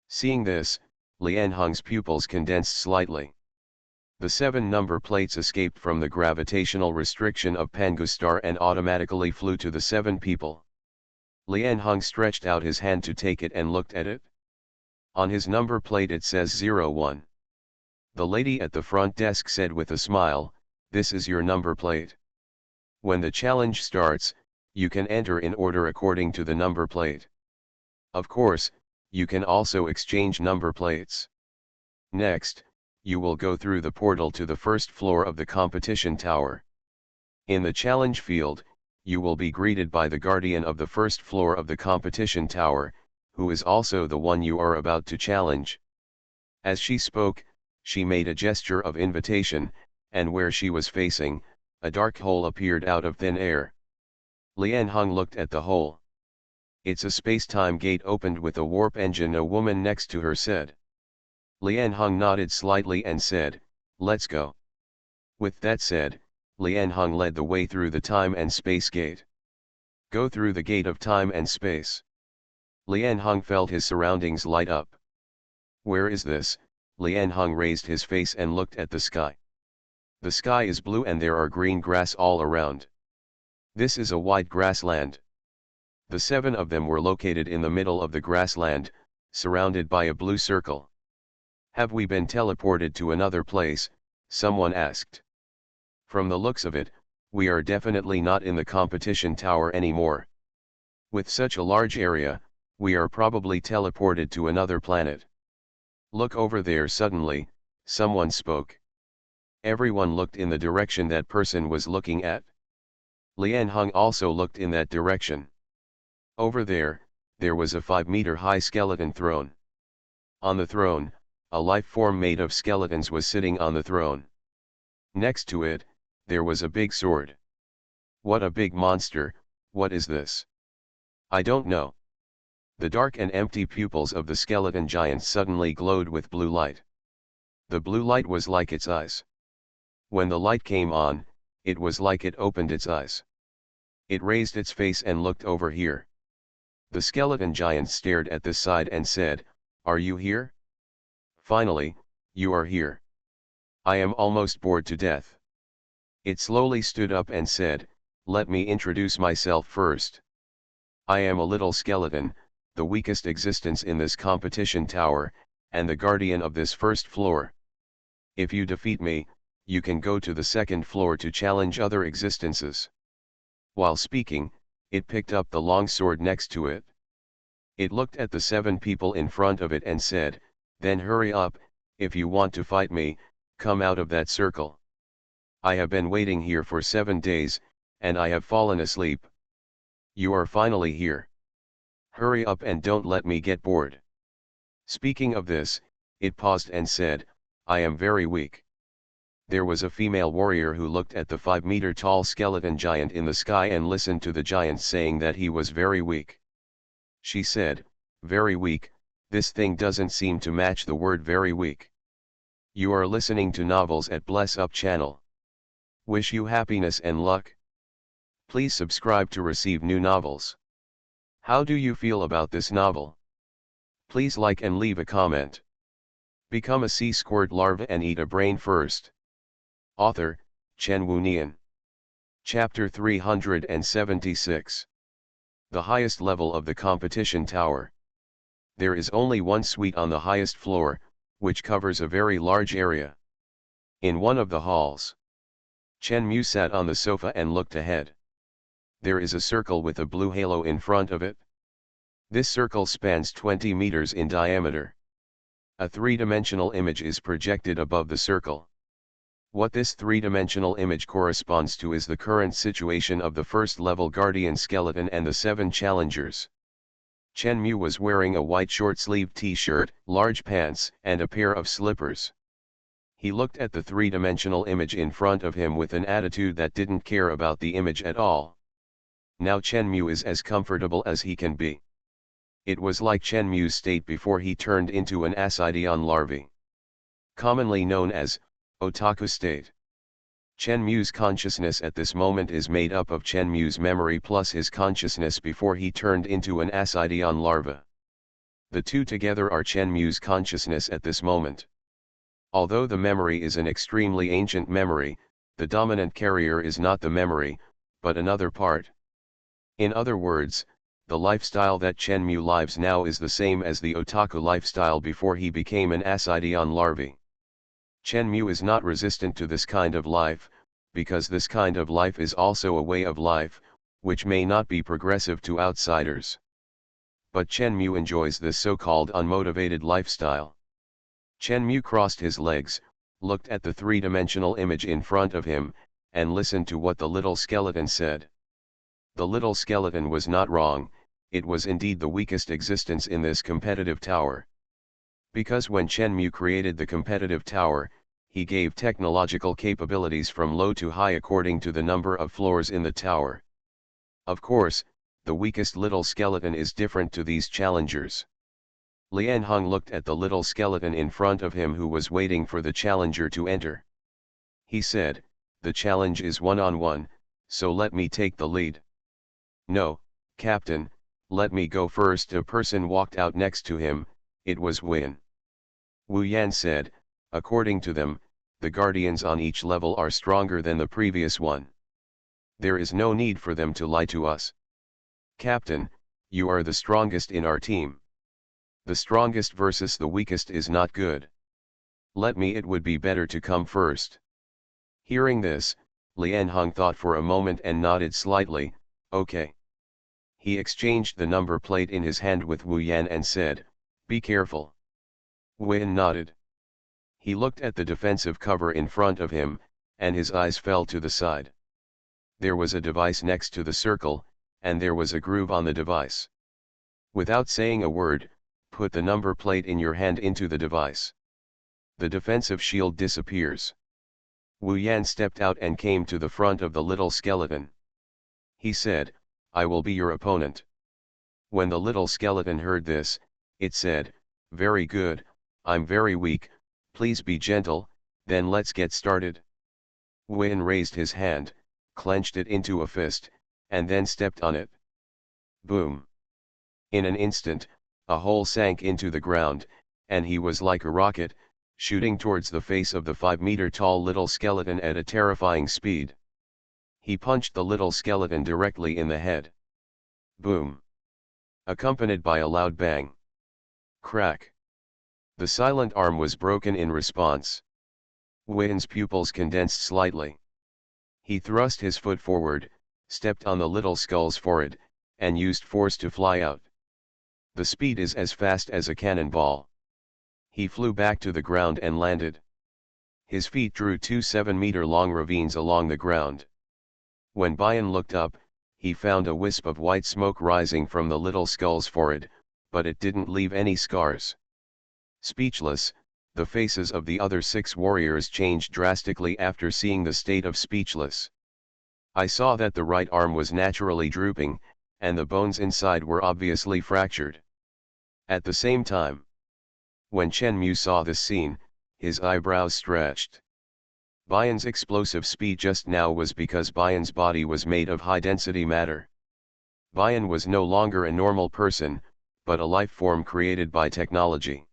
Seeing this, Lian Heng's pupils condensed slightly. The 7 number plates escaped from the gravitational restriction of Pangu star and automatically flew to the 7 people. Lian Heng stretched out his hand to take it and looked at it. On his number plate it says 01. The lady at the front desk said with a smile, "This is your number plate. When the challenge starts, you can enter in order according to the number plate. Of course, you can also exchange number plates. Next, you will go through the portal to the first floor of the competition tower. In the challenge field, you will be greeted by the guardian of the first floor of the competition tower, who is also the one you are about to challenge. As she spoke, she made a gesture of invitation, and where she was facing, a dark hole appeared out of thin air. Lian Heng looked at the hole. It's a space-time gate opened with a warp engine, a woman next to her said. Lian Heng nodded slightly and said, let's go. With that said, Lian Heng led the way through the time and space gate. Go through the gate of time and space. Lian Heng felt his surroundings light up. Where is this? Lian Heng raised his face and looked at the sky. The sky is blue and there are green grass all around. This is a wide grassland. The 7 of them were located in the middle of the grassland, surrounded by a blue circle. Have we been teleported to another place? Someone asked. From the looks of it, we are definitely not in the competition tower anymore. With such a large area, we are probably teleported to another planet. Look over there. Suddenly, someone spoke. Everyone looked in the direction that person was looking at. Lian Heng also looked in that direction. Over there, there was a 5-meter high skeleton throne. On the throne, a life form made of skeletons was sitting on the throne. Next to it, there was a big sword. What a big monster, what is this? I don't know. The dark and empty pupils of the skeleton giant suddenly glowed with blue light. The blue light was like its eyes. When the light came on, it was like it opened its eyes. It raised its face and looked over here. The skeleton giant stared at this side and said, are you here? Finally, you are here. I am almost bored to death. It slowly stood up and said, let me introduce myself first. I am a little skeleton, the weakest existence in this competition tower, and the guardian of this first floor. If you defeat me, you can go to the second floor to challenge other existences. While speaking, it picked up the long sword next to it. It looked at the 7 people in front of it and said, then hurry up, if you want to fight me, come out of that circle. I have been waiting here for 7 days, and I have fallen asleep. You are finally here. Hurry up and don't let me get bored. Speaking of this, it paused and said, I am very weak. There was a female warrior who looked at the 5-meter tall skeleton giant in the sky and listened to the giant saying that he was very weak. She said, very weak, this thing doesn't seem to match the word very weak. You are listening to novels at Bless Up channel. Wish you happiness and luck. Please subscribe to receive new novels. How do you feel about this novel? Please like and leave a comment. Become a sea squirt larva and eat a brain first. Author, Chen Wunian. Chapter 376. The highest level of the competition tower. There is only one suite on the highest floor, which covers a very large area. In one of the halls, Chen Mu sat on the sofa and looked ahead. There is a circle with a blue halo in front of it. This circle spans 20 meters in diameter. A 3-dimensional image is projected above the circle. What this 3-dimensional image corresponds to is the current situation of the first level guardian skeleton and the 7 challengers. Chen Mu was wearing a white short-sleeved t-shirt, large pants, and a pair of slippers. He looked at the 3-dimensional image in front of him with an attitude that didn't care about the image at all. Now Chen Mu is as comfortable as he can be. It was like Chen Mu's state before he turned into an ascidian larvae. Commonly known as otaku state. Chen Mu's consciousness at this moment is made up of Chen Mu's memory plus his consciousness before he turned into an ascidian larva. The two together are Chen Mu's consciousness at this moment. Although the memory is an extremely ancient memory, the dominant carrier is not the memory, but another part. In other words, the lifestyle that Chen Mu lives now is the same as the otaku lifestyle before he became an ascidian larvae. Chen Mu is not resistant to this kind of life, because this kind of life is also a way of life, which may not be progressive to outsiders. But Chen Mu enjoys this so-called unmotivated lifestyle. Chen Mu crossed his legs, looked at the three-dimensional image in front of him, and listened to what the little skeleton said. The little skeleton was not wrong, it was indeed the weakest existence in this competitive tower. Because when Chen Mu created the competitive tower, he gave technological capabilities from low to high according to the number of floors in the tower. Of course, the weakest little skeleton is different to these challengers. Lian Heng looked at the little skeleton in front of him who was waiting for the challenger to enter. He said, "The challenge is one-on-one, so let me take the lead." "No, Captain, let me go first." A person walked out next to him, it was Win. Wu Yan said, "According to them, the guardians on each level are stronger than the previous one. There is no need for them to lie to us. Captain, you are the strongest in our team. The strongest versus the weakest is not good. It would be better to come first." Hearing this, Lian Heng thought for a moment and nodded slightly, "Okay." He exchanged the number plate in his hand with Wu Yan and said, "Be careful." Wen nodded. He looked at the defensive cover in front of him, and his eyes fell to the side. There was a device next to the circle, and there was a groove on the device. Without saying a word, put the number plate in your hand into the device. The defensive shield disappears. Wu Yan stepped out and came to the front of the little skeleton. He said, "I will be your opponent." When the little skeleton heard this, it said, "Very good, I'm very weak, please be gentle, then let's get started." Wen raised his hand, clenched it into a fist, and then stepped on it. Boom! In an instant, a hole sank into the ground, and he was like a rocket, shooting towards the face of the 5-meter-tall little skeleton at a terrifying speed. He punched the little skeleton directly in the head. Boom! Accompanied by a loud bang. Crack! The silent arm was broken in response. Wen's pupils condensed slightly. He thrust his foot forward, stepped on the little skull's forehead, and used force to fly out. The speed is as fast as a cannonball. He flew back to the ground and landed. His feet drew 2 7-meter-long ravines along the ground. When Bian looked up, he found a wisp of white smoke rising from the little skull's forehead, but it didn't leave any scars. Speechless, the faces of the other 6 warriors changed drastically after seeing the state of Speechless. I saw that the right arm was naturally drooping, and the bones inside were obviously fractured. At the same time, when Chen Mu saw this scene, his eyebrows stretched. Bian's explosive speed just now was because Bian's body was made of high-density matter. Bian was no longer a normal person, but a life form created by technology.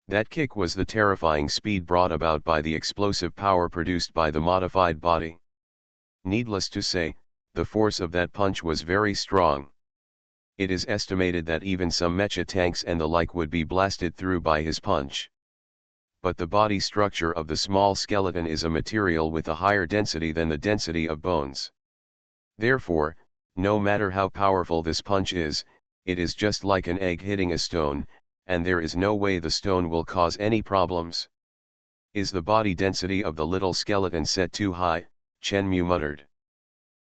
That kick was the terrifying speed brought about by the explosive power produced by the modified body. Needless to say, the force of that punch was very strong. It is estimated that even some mecha tanks and the like would be blasted through by his punch. But the body structure of the small skeleton is a material with a higher density than the density of bones. Therefore, no matter how powerful this punch is, it is just like an egg hitting a stone, and there is no way the stone will cause any problems. Is the body density of the little skeleton set too high? Chen Mu muttered.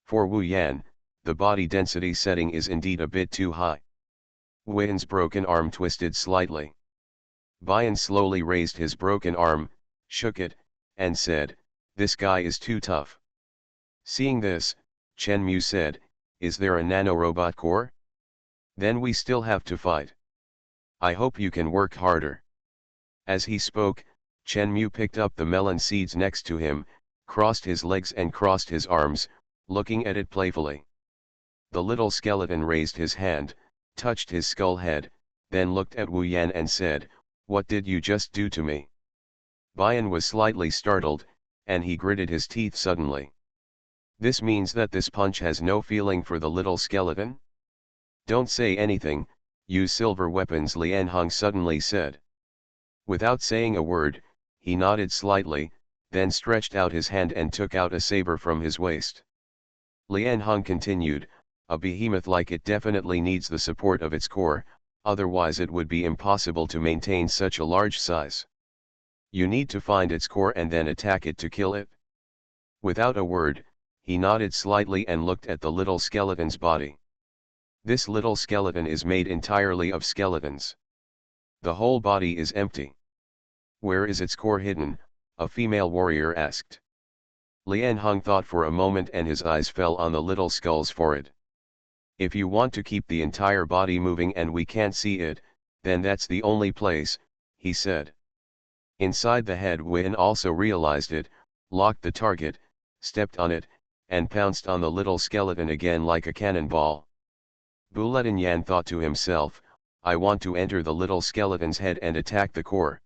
For Wu Yan, the body density setting is indeed a bit too high. Wen's broken arm twisted slightly. Bian slowly raised his broken arm, shook it, and said, "This guy is too tough." Seeing this, Chen Mu said, "Is there a nanorobot core? Then we still have to fight. I hope you can work harder." As he spoke, Chen Mu picked up the melon seeds next to him, crossed his legs and crossed his arms, looking at it playfully. The little skeleton raised his hand, touched his skull head, then looked at Wu Yan and said, "What did you just do to me?" Bian was slightly startled, and he gritted his teeth suddenly. This means that this punch has no feeling for the little skeleton? "Don't say anything, use silver weapons," Lian Heng suddenly said. Without saying a word, he nodded slightly, then stretched out his hand and took out a saber from his waist. Lian Heng continued, "A behemoth like it definitely needs the support of its core, otherwise it would be impossible to maintain such a large size. You need to find its core and then attack it to kill it. Without a word, he nodded slightly and looked at the little skeleton's body. This little skeleton is made entirely of skeletons. The whole body is empty. Where is its core hidden? A female warrior asked. Lian Hung thought for a moment and his eyes fell on the little skull's forehead. If you want to keep the entire body moving and we can't see it, then that's the only place, he said. Inside the head, Win also realized it, locked the target, stepped on it, and pounced on the little skeleton again like a cannonball. Bulatin Yan thought to himself, I want to enter the little skeleton's head and attack the core.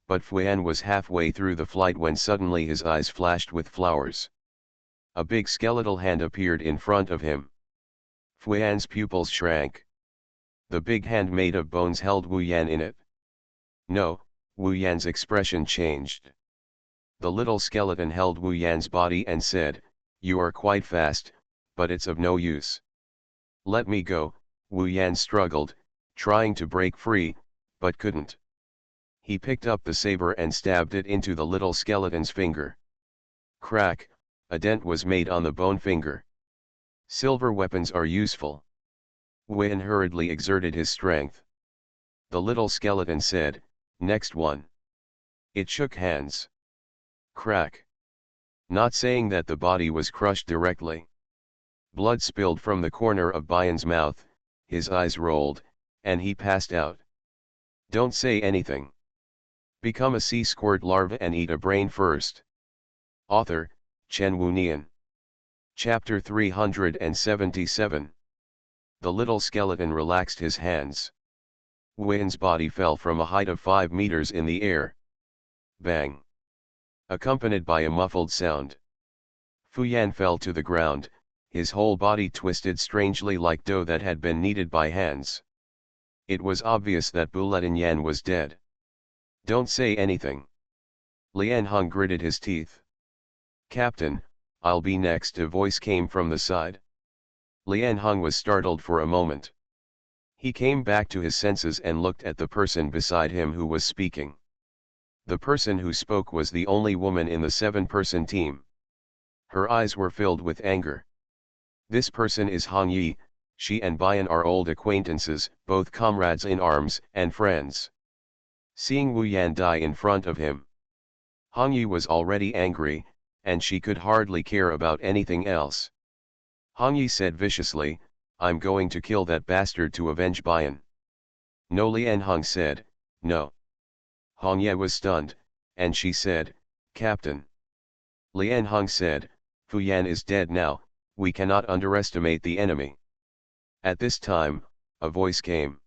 But Fuyan was halfway through the flight when suddenly his eyes flashed with flowers. A big skeletal hand appeared in front of him. Fuyan's pupils shrank. The big hand made of bones held Wu Yan in it. No, Wu Yan's expression changed. The little skeleton held Wu Yan's body and said, You are quite fast, but it's of no use. Let me go, Wu Yan struggled, trying to break free, but couldn't. He picked up the saber and stabbed it into the little skeleton's finger. Crack, a dent was made on the bone finger. Silver weapons are useful. Wu Yan hurriedly exerted his strength. The little skeleton said, Next one. It shook hands. Crack. Not saying that the body was crushed directly. Blood spilled from the corner of Bayan's mouth, his eyes rolled, and he passed out. Don't say anything. Become a sea squirt larva and eat a brain first. Author, Chen Wunian. Chapter 377. The little skeleton relaxed his hands. Wuyan's body fell from a height of 5 meters in the air. Bang! Accompanied by a muffled sound. Fuyan fell to the ground, his whole body twisted strangely like dough that had been kneaded by hands. It was obvious that Bulatin Yan was dead. Don't say anything. Lian Hung gritted his teeth. Captain, I'll be next, a voice came from the side. Lian Hung was startled for a moment. He came back to his senses and looked at the person beside him who was speaking. The person who spoke was the only woman in the 7-person team. Her eyes were filled with anger. This person is Hong Yi, she and Bayan are old acquaintances, both comrades in arms and friends. Seeing Wu Yan die in front of him, Hong Yi was already angry, and she could hardly care about anything else. Hong Yi said viciously, I'm going to kill that bastard to avenge Bayan. No, Lian Hung said, no. Hong Ye was stunned, and she said, Captain. Lian Hung said, Fu Yan is dead now, we cannot underestimate the enemy. At this time, a voice came.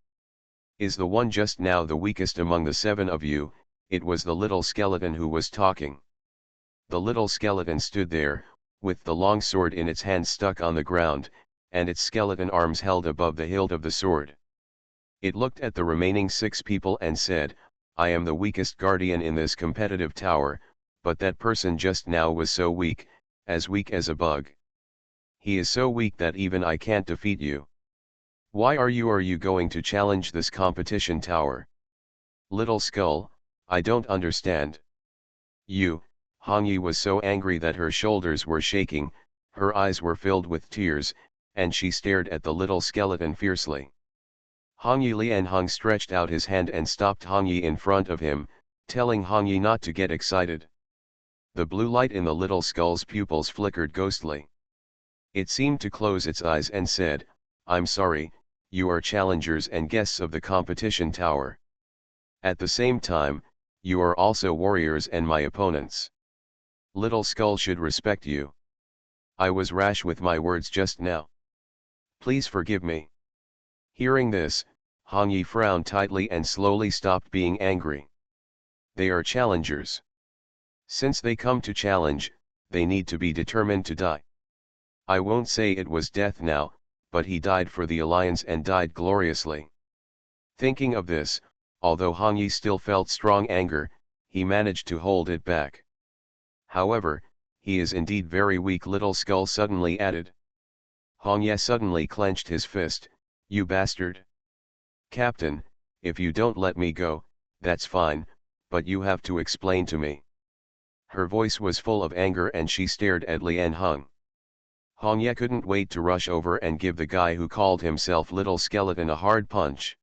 Is the one just now the weakest among the 7 of you? It was the little skeleton who was talking. The little skeleton stood there, with the long sword in its hand stuck on the ground, and its skeleton arms held above the hilt of the sword. It looked at the remaining 6 people and said, I am the weakest guardian in this competitive tower, but that person just now was so weak as a bug. He is so weak that even I can't defeat you. Why are you going to challenge this competition tower? Little Skull, I don't understand. You, Hong Yi was so angry that her shoulders were shaking, her eyes were filled with tears, and she stared at the little skeleton fiercely. Hong Yi Lian Hung stretched out his hand and stopped Hong Yi in front of him, telling Hong Yi not to get excited. The blue light in the little skull's pupils flickered ghostly. It seemed to close its eyes and said, I'm sorry, you are challengers and guests of the competition tower. At the same time, you are also warriors and my opponents. Little Skull should respect you. I was rash with my words just now. Please forgive me. Hearing this, Hong Yi frowned tightly and slowly stopped being angry. They are challengers. Since they come to challenge, they need to be determined to die. I won't say it was death now, but he died for the alliance and died gloriously. Thinking of this, although Hong Yi still felt strong anger, he managed to hold it back. However, he is indeed very weak, Little Skull suddenly added. Hong Ye suddenly clenched his fist, you bastard. Captain, if you don't let me go, that's fine, but you have to explain to me. Her voice was full of anger and she stared at Lian Hung. Hong Ye couldn't wait to rush over and give the guy who called himself Little Skeleton a hard punch.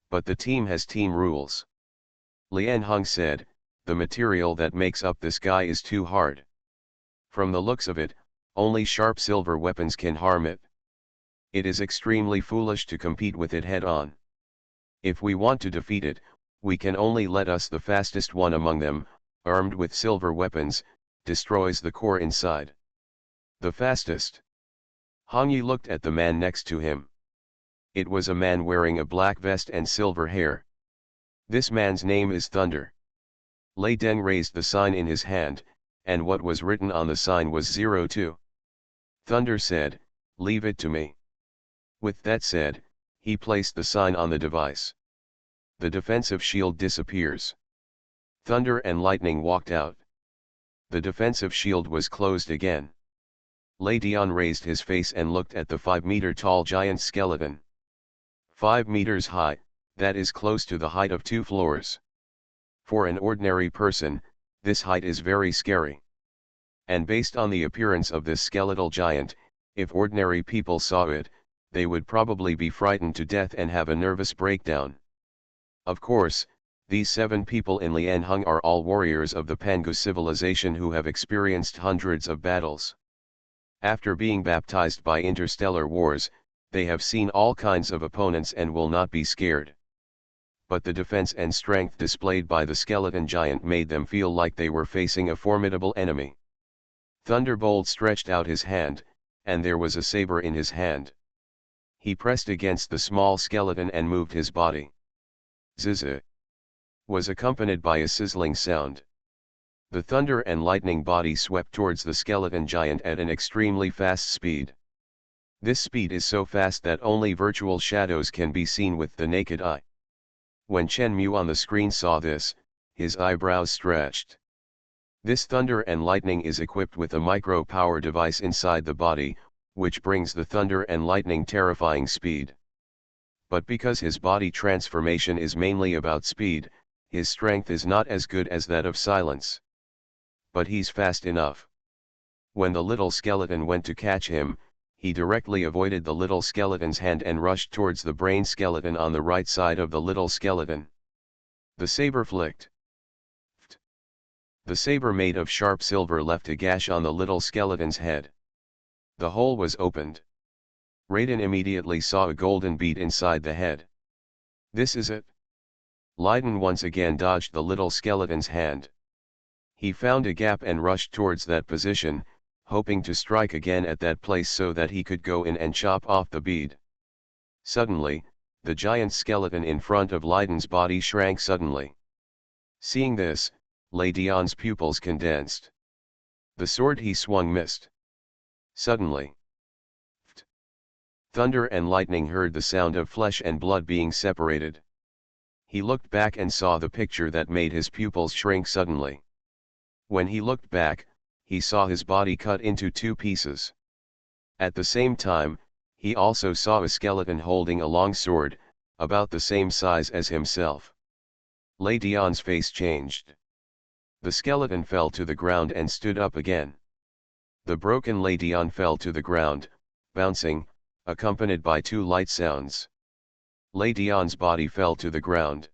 But the team has team rules. Lian Hung said, the material that makes up this guy is too hard. From the looks of it, only sharp silver weapons can harm it. It is extremely foolish to compete with it head-on. If we want to defeat it, we can only let us the fastest one among them, armed with silver weapons, destroys the core inside. The fastest. Hong Yi looked at the man next to him. It was a man wearing a black vest and silver hair. This man's name is Thunder. Lei Deng raised the sign in his hand, and what was written on the sign was 02. Thunder said, leave it to me. With that said, he placed the sign on the device. The defensive shield disappears. Thunder and Lightning walked out. The defensive shield was closed again. Lei Dian raised his face and looked at the 5-meter tall giant skeleton. 5 meters high, that is close to the height of 2 floors. For an ordinary person, this height is very scary. And based on the appearance of this skeletal giant, if ordinary people saw it, they would probably be frightened to death and have a nervous breakdown. Of course, these 7 people in Lian Hung are all warriors of the Pangu civilization who have experienced hundreds of battles. After being baptized by interstellar wars, they have seen all kinds of opponents and will not be scared. But the defense and strength displayed by the skeleton giant made them feel like they were facing a formidable enemy. Thunderbolt stretched out his hand, and there was a saber in his hand. He pressed against the small skeleton and moved his body. Zzz was accompanied by a sizzling sound. The thunder and lightning body swept towards the skeleton giant at an extremely fast speed. This speed is so fast that only virtual shadows can be seen with the naked eye. When Chen Mu on the screen saw this, his eyebrows stretched. This thunder and lightning is equipped with a micro-power device inside the body, which brings the thunder and lightning terrifying speed. But because his body transformation is mainly about speed, his strength is not as good as that of silence. But he's fast enough. When the little skeleton went to catch him, he directly avoided the little skeleton's hand and rushed towards the brain skeleton on the right side of the little skeleton. The saber flicked. The saber made of sharp silver left a gash on the little skeleton's head. The hole was opened. Raiden immediately saw a golden bead inside the head. This is it. Leiden once again dodged the little skeleton's hand. He found a gap and rushed towards that position, hoping to strike again at that place so that he could go in and chop off the bead. Suddenly, the giant skeleton in front of Leiden's body shrank suddenly. Seeing this, Lei Dian's pupils condensed. The sword he swung missed. Suddenly, thunder and lightning heard the sound of flesh and blood being separated. He looked back and saw the picture that made his pupils shrink suddenly. When he looked back, he saw his body cut into 2 pieces. At the same time, he also saw a skeleton holding a long sword, about the same size as himself. Lei Dian's face changed. The skeleton fell to the ground and stood up again. The broken Lei Dian fell to the ground, bouncing, accompanied by 2 light sounds. Lei Dian's body fell to the ground.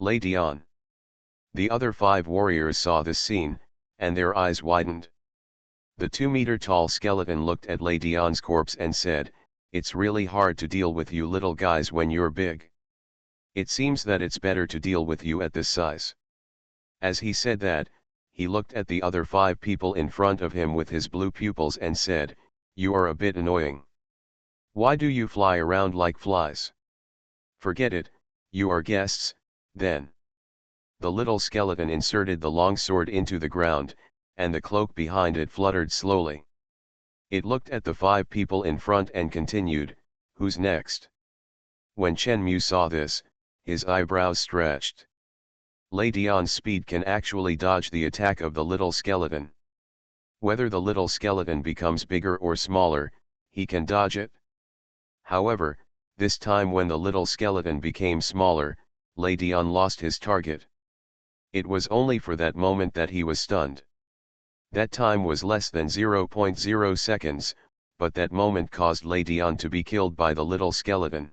Lei Dian. The other 5 warriors saw this scene, and their eyes widened. The 2-meter-tall skeleton looked at Lei Dian's corpse and said, "It's really hard to deal with you little guys when you're big. It seems that it's better to deal with you at this size." As he said that, he looked at the other 5 people in front of him with his blue pupils and said, "You are a bit annoying. Why do you fly around like flies? Forget it, you are guests, then." The little skeleton inserted the long sword into the ground, and the cloak behind it fluttered slowly. It looked at the 5 people in front and continued, "Who's next?" When Chen Mu saw this, his eyebrows stretched. Lei Dian's speed can actually dodge the attack of the little skeleton. Whether the little skeleton becomes bigger or smaller, he can dodge it. However, this time when the little skeleton became smaller, Lei Dian lost his target. It was only for that moment that he was stunned. That time was less than 0.0 seconds, but that moment caused Lei Dian to be killed by the little skeleton.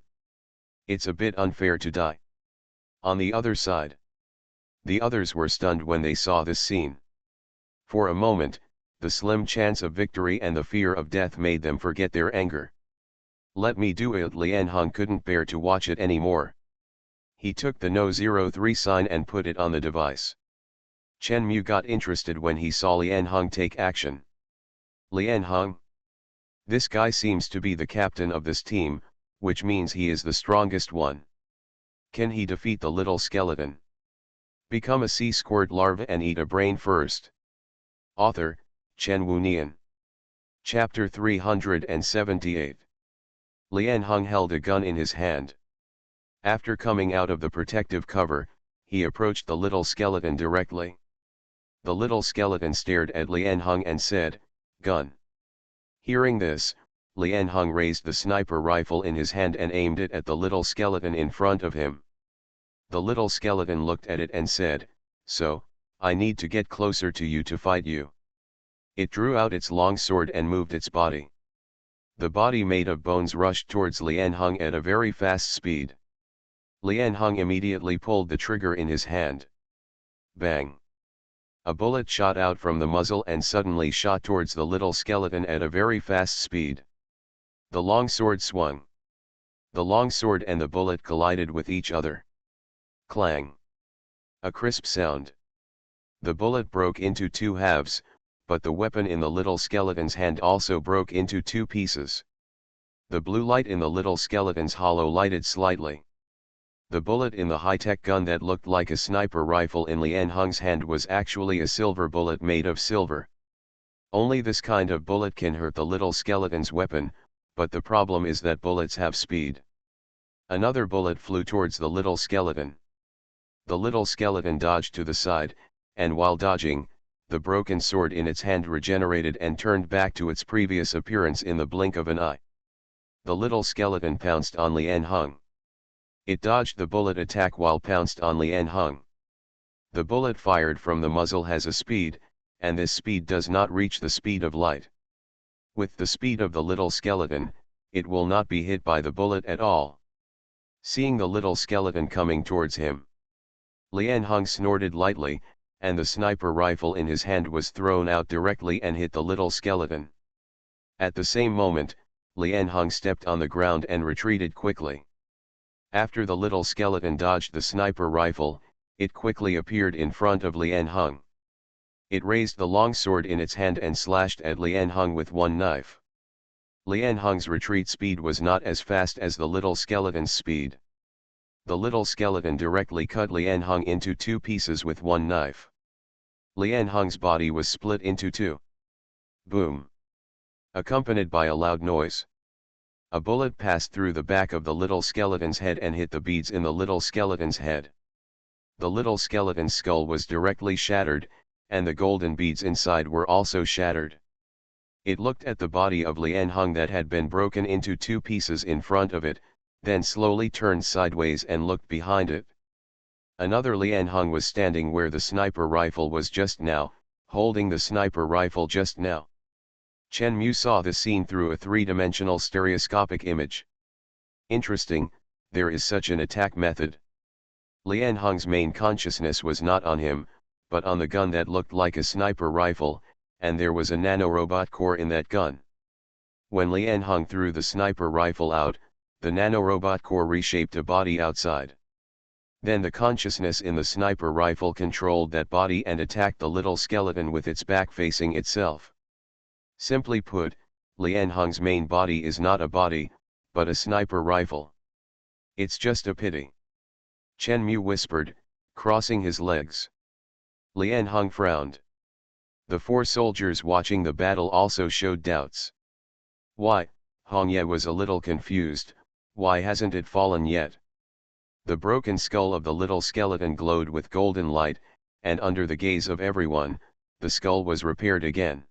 It's a bit unfair to die. On the other side, the others were stunned when they saw this scene. For a moment, the slim chance of victory and the fear of death made them forget their anger. Let me do it. Lian Hong couldn't bear to watch it anymore. He took the No 03 sign and put it on the device. Chen Mu got interested when he saw Lian Hong take action. Lian Hong? This guy seems to be the captain of this team, which means he is the strongest one. Can he defeat the little skeleton? Become a sea squirt larva and eat a brain first. Author, Chen Wunian. Chapter 378. Lian Hong held a gun in his hand. After coming out of the protective cover, he approached the little skeleton directly. The little skeleton stared at Lian Hong and said, "Gun." Hearing this, Lian Hong raised the sniper rifle in his hand and aimed it at the little skeleton in front of him. The little skeleton looked at it and said, "So, I need to get closer to you to fight you." It drew out its long sword and moved its body. The body made of bones rushed towards Lian Hong at a very fast speed. Lian Hong immediately pulled the trigger in his hand. Bang! A bullet shot out from the muzzle and suddenly shot towards the little skeleton at a very fast speed. The long sword swung. The long sword and the bullet collided with each other. Clang! A crisp sound. The bullet broke into two halves, but the weapon in the little skeleton's hand also broke into two pieces. The blue light in the little skeleton's hollow lighted slightly. The bullet in the high-tech gun that looked like a sniper rifle in Lian Hong's hand was actually a silver bullet made of silver. Only this kind of bullet can hurt the little skeleton's weapon, but the problem is that bullets have speed. Another bullet flew towards the little skeleton. The little skeleton dodged to the side, and while dodging, the broken sword in its hand regenerated and turned back to its previous appearance in the blink of an eye. The little skeleton pounced on Lian Hong. It dodged the bullet attack while pounced on Lian Hong. The bullet fired from the muzzle has a speed, and this speed does not reach the speed of light. With the speed of the little skeleton, it will not be hit by the bullet at all. Seeing the little skeleton coming towards him, Lian Hong snorted lightly, and the sniper rifle in his hand was thrown out directly and hit the little skeleton. At the same moment, Lian Hong stepped on the ground and retreated quickly. After the little skeleton dodged the sniper rifle, it quickly appeared in front of Lian Hong. It raised the long sword in its hand and slashed at Lian Hong with one knife. Lian Hong's retreat speed was not as fast as the little skeleton's speed. The little skeleton directly cut Lian Hong into two pieces with one knife. Lian Hong's body was split into two. Boom! Accompanied by a loud noise. A bullet passed through the back of the little skeleton's head and hit the beads in the little skeleton's head. The little skeleton's skull was directly shattered, and the golden beads inside were also shattered. It looked at the body of Lian Hong that had been broken into two pieces in front of it, then slowly turned sideways and looked behind it. Another Lian Hong was standing where the sniper rifle was just now, holding the sniper rifle just now. Chen Mu saw the scene through a three-dimensional stereoscopic image. Interesting, there is such an attack method. Lian Hong's main consciousness was not on him, but on the gun that looked like a sniper rifle, and there was a nanorobot core in that gun. When Lian Hong threw the sniper rifle out, the nanorobot core reshaped a body outside. Then the consciousness in the sniper rifle controlled that body and attacked the little skeleton with its back facing itself. Simply put, Lian Hong's main body is not a body, but a sniper rifle. It's just a pity. Chen Mu whispered, crossing his legs. Lian Hong frowned. The four soldiers watching the battle also showed doubts. Why, Hongye was a little confused, why hasn't it fallen yet? The broken skull of the little skeleton glowed with golden light, and under the gaze of everyone, the skull was repaired again.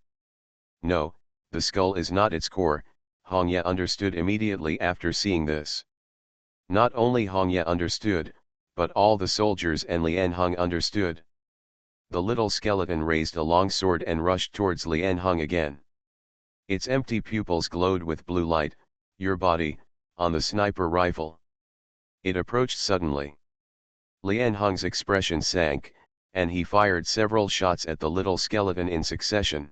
No, the skull is not its core, Hongye understood immediately after seeing this. Not only Hongye understood, but all the soldiers and Lian Hong understood. The little skeleton raised a long sword and rushed towards Lian Hung again. Its empty pupils glowed with blue light. "Your body, on the sniper rifle." It approached suddenly. Lian Hung's expression sank, and he fired several shots at the little skeleton in succession.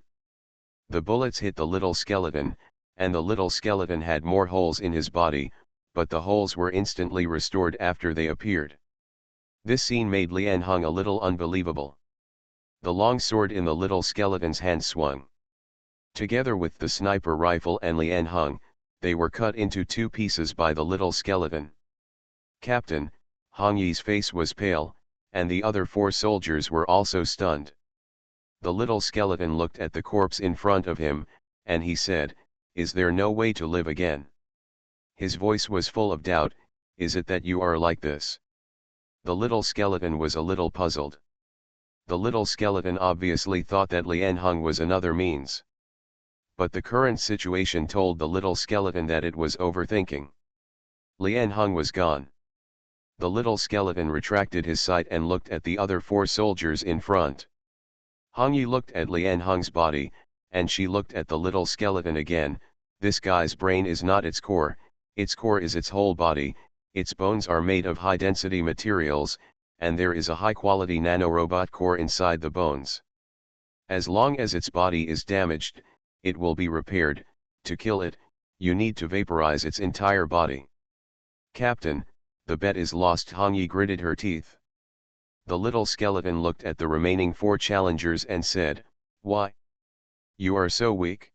The bullets hit the little skeleton, and the little skeleton had more holes in his body, but the holes were instantly restored after they appeared. This scene made Lian Hung a little unbelievable. The long sword in the little skeleton's hand swung. Together with the sniper rifle and Lian Hung, they were cut into two pieces by the little skeleton. Captain, Hong Yi's face was pale, and the other 4 soldiers were also stunned. The little skeleton looked at the corpse in front of him, and he said, "Is there no way to live again?" His voice was full of doubt. "Is it that you are like this?" The little skeleton was a little puzzled. The little skeleton obviously thought that Lian Hung was another means. But the current situation told the little skeleton that it was overthinking. Lian Hung was gone. The little skeleton retracted his sight and looked at the other 4 soldiers in front. Hong Yi looked at Lian Hung's body, and she looked at the little skeleton again. "This guy's brain is not its core is its whole body. Its bones are made of high-density materials, and there is a high-quality nanorobot core inside the bones. As long as its body is damaged, it will be repaired. To kill it, you need to vaporize its entire body." "Captain, the bet is lost." Hong Yi gritted her teeth. The little skeleton looked at the remaining 4 challengers and said, "Why? You are so weak.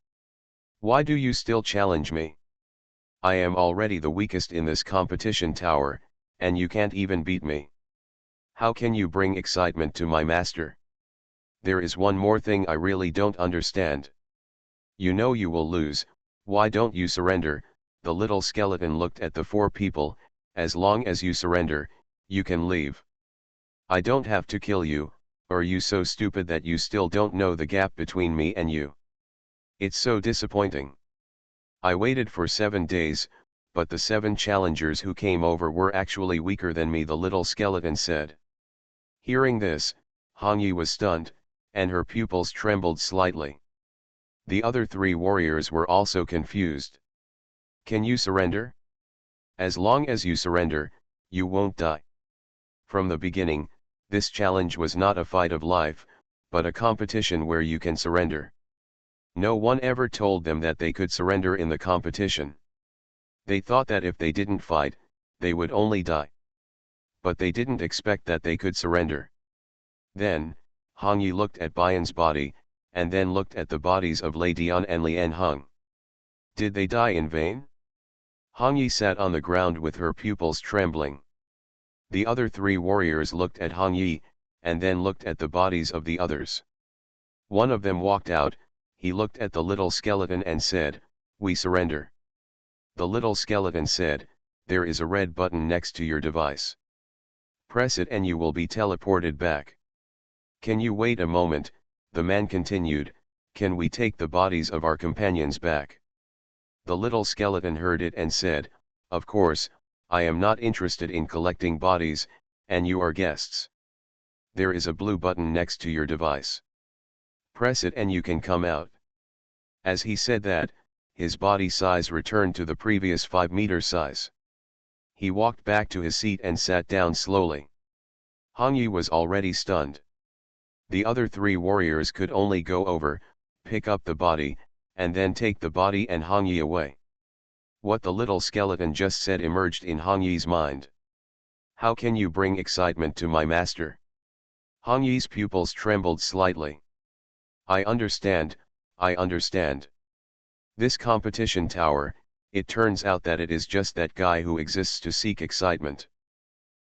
Why do you still challenge me? I am already the weakest in this competition tower, and you can't even beat me. How can you bring excitement to my master? There is one more thing I really don't understand. You know you will lose, why don't you surrender?" The little skeleton looked at the 4 people. "As long as you surrender, you can leave. I don't have to kill you. Are you so stupid that you still don't know the gap between me and you? It's so disappointing. I waited for 7 days, but the 7 challengers who came over were actually weaker than me," the little skeleton said. Hearing this, Hong Yi was stunned, and her pupils trembled slightly. The other 3 warriors were also confused. "Can you surrender? As long as you surrender, you won't die." From the beginning, this challenge was not a fight of life, but a competition where you can surrender. No one ever told them that they could surrender in the competition. They thought that if they didn't fight, they would only die. But they didn't expect that they could surrender. Then, Hong Yi looked at Bian's body, and then looked at the bodies of Lei Dian and Lian Hung. Did they die in vain? Hong Yi sat on the ground with her pupils trembling. The other 3 warriors looked at Hong Yi, and then looked at the bodies of the others. One of them walked out. He looked at the little skeleton and said, "We surrender." The little skeleton said, "There is a red button next to your device. Press it and you will be teleported back." "Can you wait a moment?" the man continued. "Can we take the bodies of our companions back?" The little skeleton heard it and said, "Of course, I am not interested in collecting bodies, and you are guests. There is a blue button next to your device. Press it and you can come out." As he said that, his body size returned to the previous 5-meter size. He walked back to his seat and sat down slowly. Hong Yi was already stunned. The other 3 warriors could only go over, pick up the body, and then take the body and Hong Yi away. What the little skeleton just said emerged in Hong Yi's mind. "How can you bring excitement to my master?" Hong Yi's pupils trembled slightly. I understand. This competition tower, it turns out that it is just that guy who exists to seek excitement.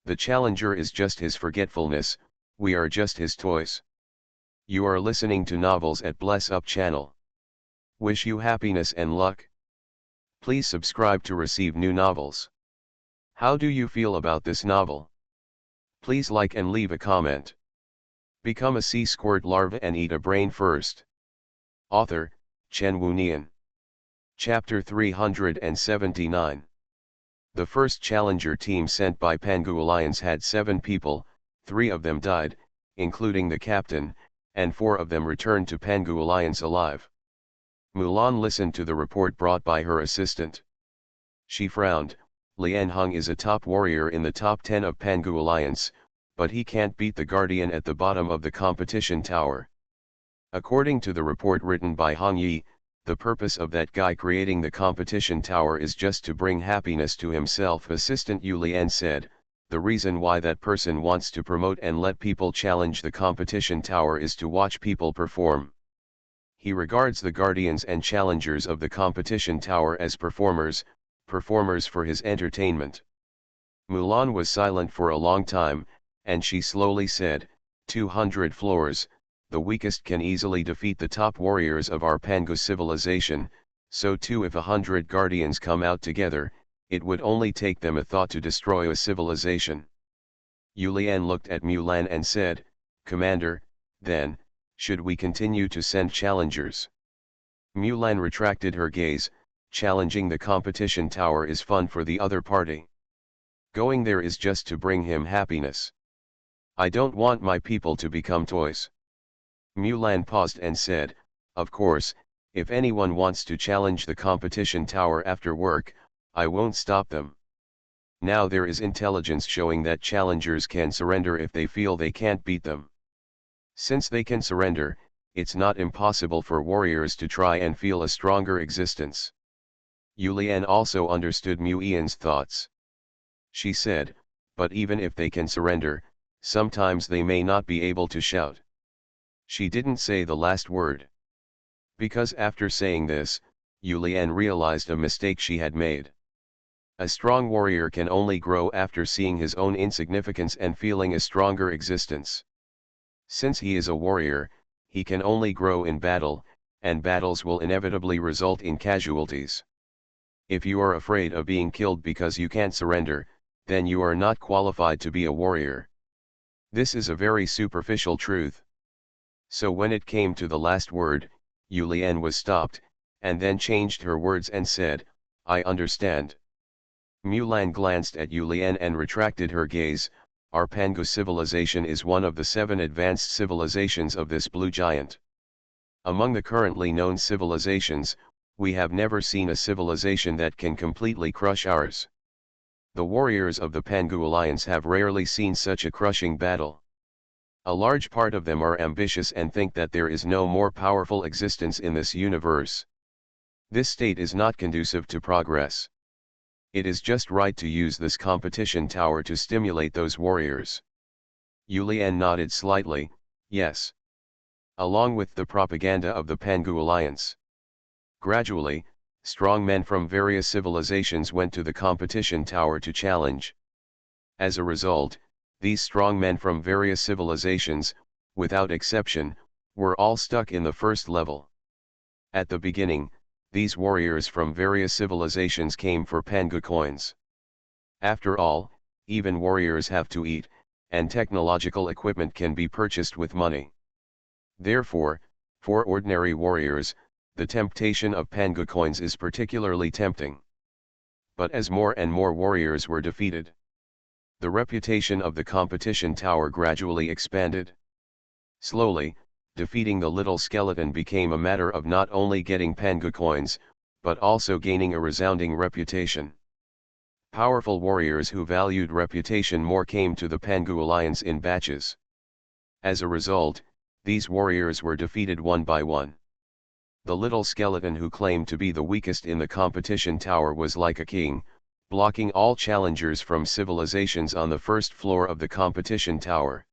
The challenger is just his forgetfulness, we are just his toys." You are listening to Novels at Bless Up channel. Wish you happiness and luck. Please subscribe to receive new novels. How do you feel about this novel? Please like and leave a comment. Become a sea squirt larva and eat a brain first. Author, Chen Wunian. Chapter 379. The first challenger team sent by Pangu Alliance had 7 people, 3 of them died, including the captain, and 4 of them returned to Pangu Alliance alive. Mulan listened to the report brought by her assistant. She frowned. Lian Hung is a top warrior in the top 10 of Pangu Alliance, but he can't beat the guardian at the bottom of the competition tower. According to the report written by Hong Yi, the purpose of that guy creating the competition tower is just to bring happiness to himself. Assistant Yu Lian said, the reason why that person wants to promote and let people challenge the competition tower is to watch people perform. He regards the guardians and challengers of the competition tower as performers for his entertainment. Mulan was silent for a long time, and she slowly said, 200 floors, the weakest can easily defeat the top warriors of our Pangu civilization, so too if 100 guardians come out together, it would only take them a thought to destroy a civilization. Yu Lian looked at Mulan and said, Commander, then, should we continue to send challengers? Mulan retracted her gaze. Challenging the competition tower is fun for the other party. Going there is just to bring him happiness. I don't want my people to become toys. Mulan paused and said, of course, if anyone wants to challenge the competition tower after work, I won't stop them. Now there is intelligence showing that challengers can surrender if they feel they can't beat them. Since they can surrender, it's not impossible for warriors to try and feel a stronger existence. Yu Lian also understood Mu Ian's thoughts. She said, but even if they can surrender, sometimes they may not be able to shout. She didn't say the last word. Because after saying this, Yu Lian realized a mistake she had made. A strong warrior can only grow after seeing his own insignificance and feeling a stronger existence. Since he is a warrior, he can only grow in battle, and battles will inevitably result in casualties. If you are afraid of being killed because you can't surrender, then you are not qualified to be a warrior. This is a very superficial truth. So when it came to the last word, Yu Lian was stopped, and then changed her words and said, I understand. Mulan glanced at Yu Lian and retracted her gaze. Our Pangu civilization is one of the 7 advanced civilizations of this blue giant. Among the currently known civilizations, we have never seen a civilization that can completely crush ours. The warriors of the Pangu Alliance have rarely seen such a crushing battle. A large part of them are ambitious and think that there is no more powerful existence in this universe. This state is not conducive to progress. It is just right to use this competition tower to stimulate those warriors. Yu Lian nodded slightly, yes. Along with the propaganda of the Pangu Alliance. Gradually, strong men from various civilizations went to the competition tower to challenge. As a result, these strong men from various civilizations, without exception, were all stuck in the first level. At the beginning, these warriors from various civilizations came for Pangu coins. After all, even warriors have to eat, and technological equipment can be purchased with money. Therefore, for ordinary warriors, the temptation of Pangu coins is particularly tempting. But as more and more warriors were defeated, the reputation of the competition tower gradually expanded. Slowly, defeating the little skeleton became a matter of not only getting Pangu coins, but also gaining a resounding reputation. Powerful warriors who valued reputation more came to the Pangu Alliance in batches. As a result, these warriors were defeated one by one. The little skeleton who claimed to be the weakest in the competition tower was like a king, blocking all challengers from civilizations on the first floor of the competition tower.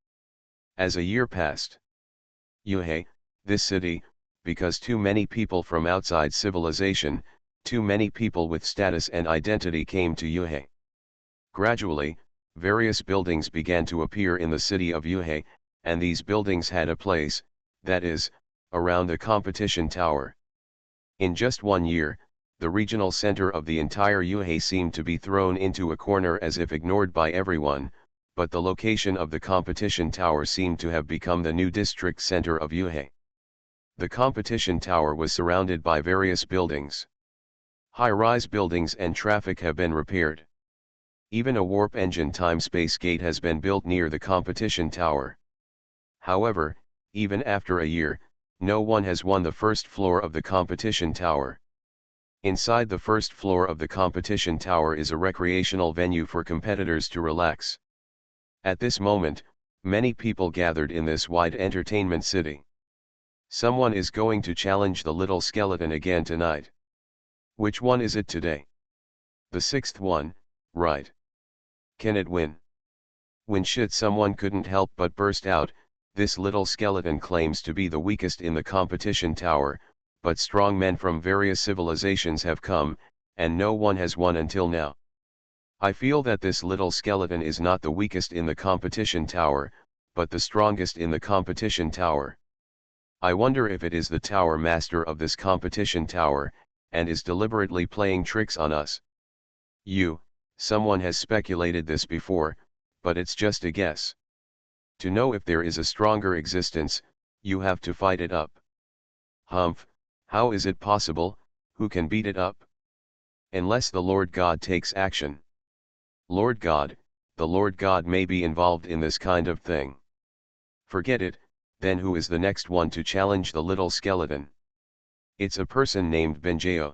As a year passed, Yuhe, this city, because too many people from outside civilization, too many people with status and identity came to Yuhe. Gradually, various buildings began to appear in the city of Yuhe, and these buildings had a place, that is, around the competition tower. In just 1 year, the regional center of the entire Yuhe seemed to be thrown into a corner as if ignored by everyone, but the location of the competition tower seemed to have become the new district center of Yuhe. The competition tower was surrounded by various buildings. High-rise buildings and traffic have been repaired. Even a warp engine time-space gate has been built near the competition tower. However, even after a year, no one has won the first floor of the competition tower. Inside the first floor of the competition tower is a recreational venue for competitors to relax. At this moment, many people gathered in this wide entertainment city. Someone is going to challenge the little skeleton again tonight. Which one is it today? The sixth one, right? Can it win? When someone couldn't help but burst out, this little skeleton claims to be the weakest in the competition tower, but strong men from various civilizations have come, and no one has won until now. I feel that this little skeleton is not the weakest in the competition tower, but the strongest in the competition tower. I wonder if it is the tower master of this competition tower, and is deliberately playing tricks on us. Someone has speculated this before, but it's just a guess. To know if there is a stronger existence, you have to fight it up. Humph, how is it possible? Who can beat it up? Unless the Lord God takes action. Lord God, the Lord God may be involved in this kind of thing. Forget it, then who is the next one to challenge the little skeleton? It's a person named Benjeo.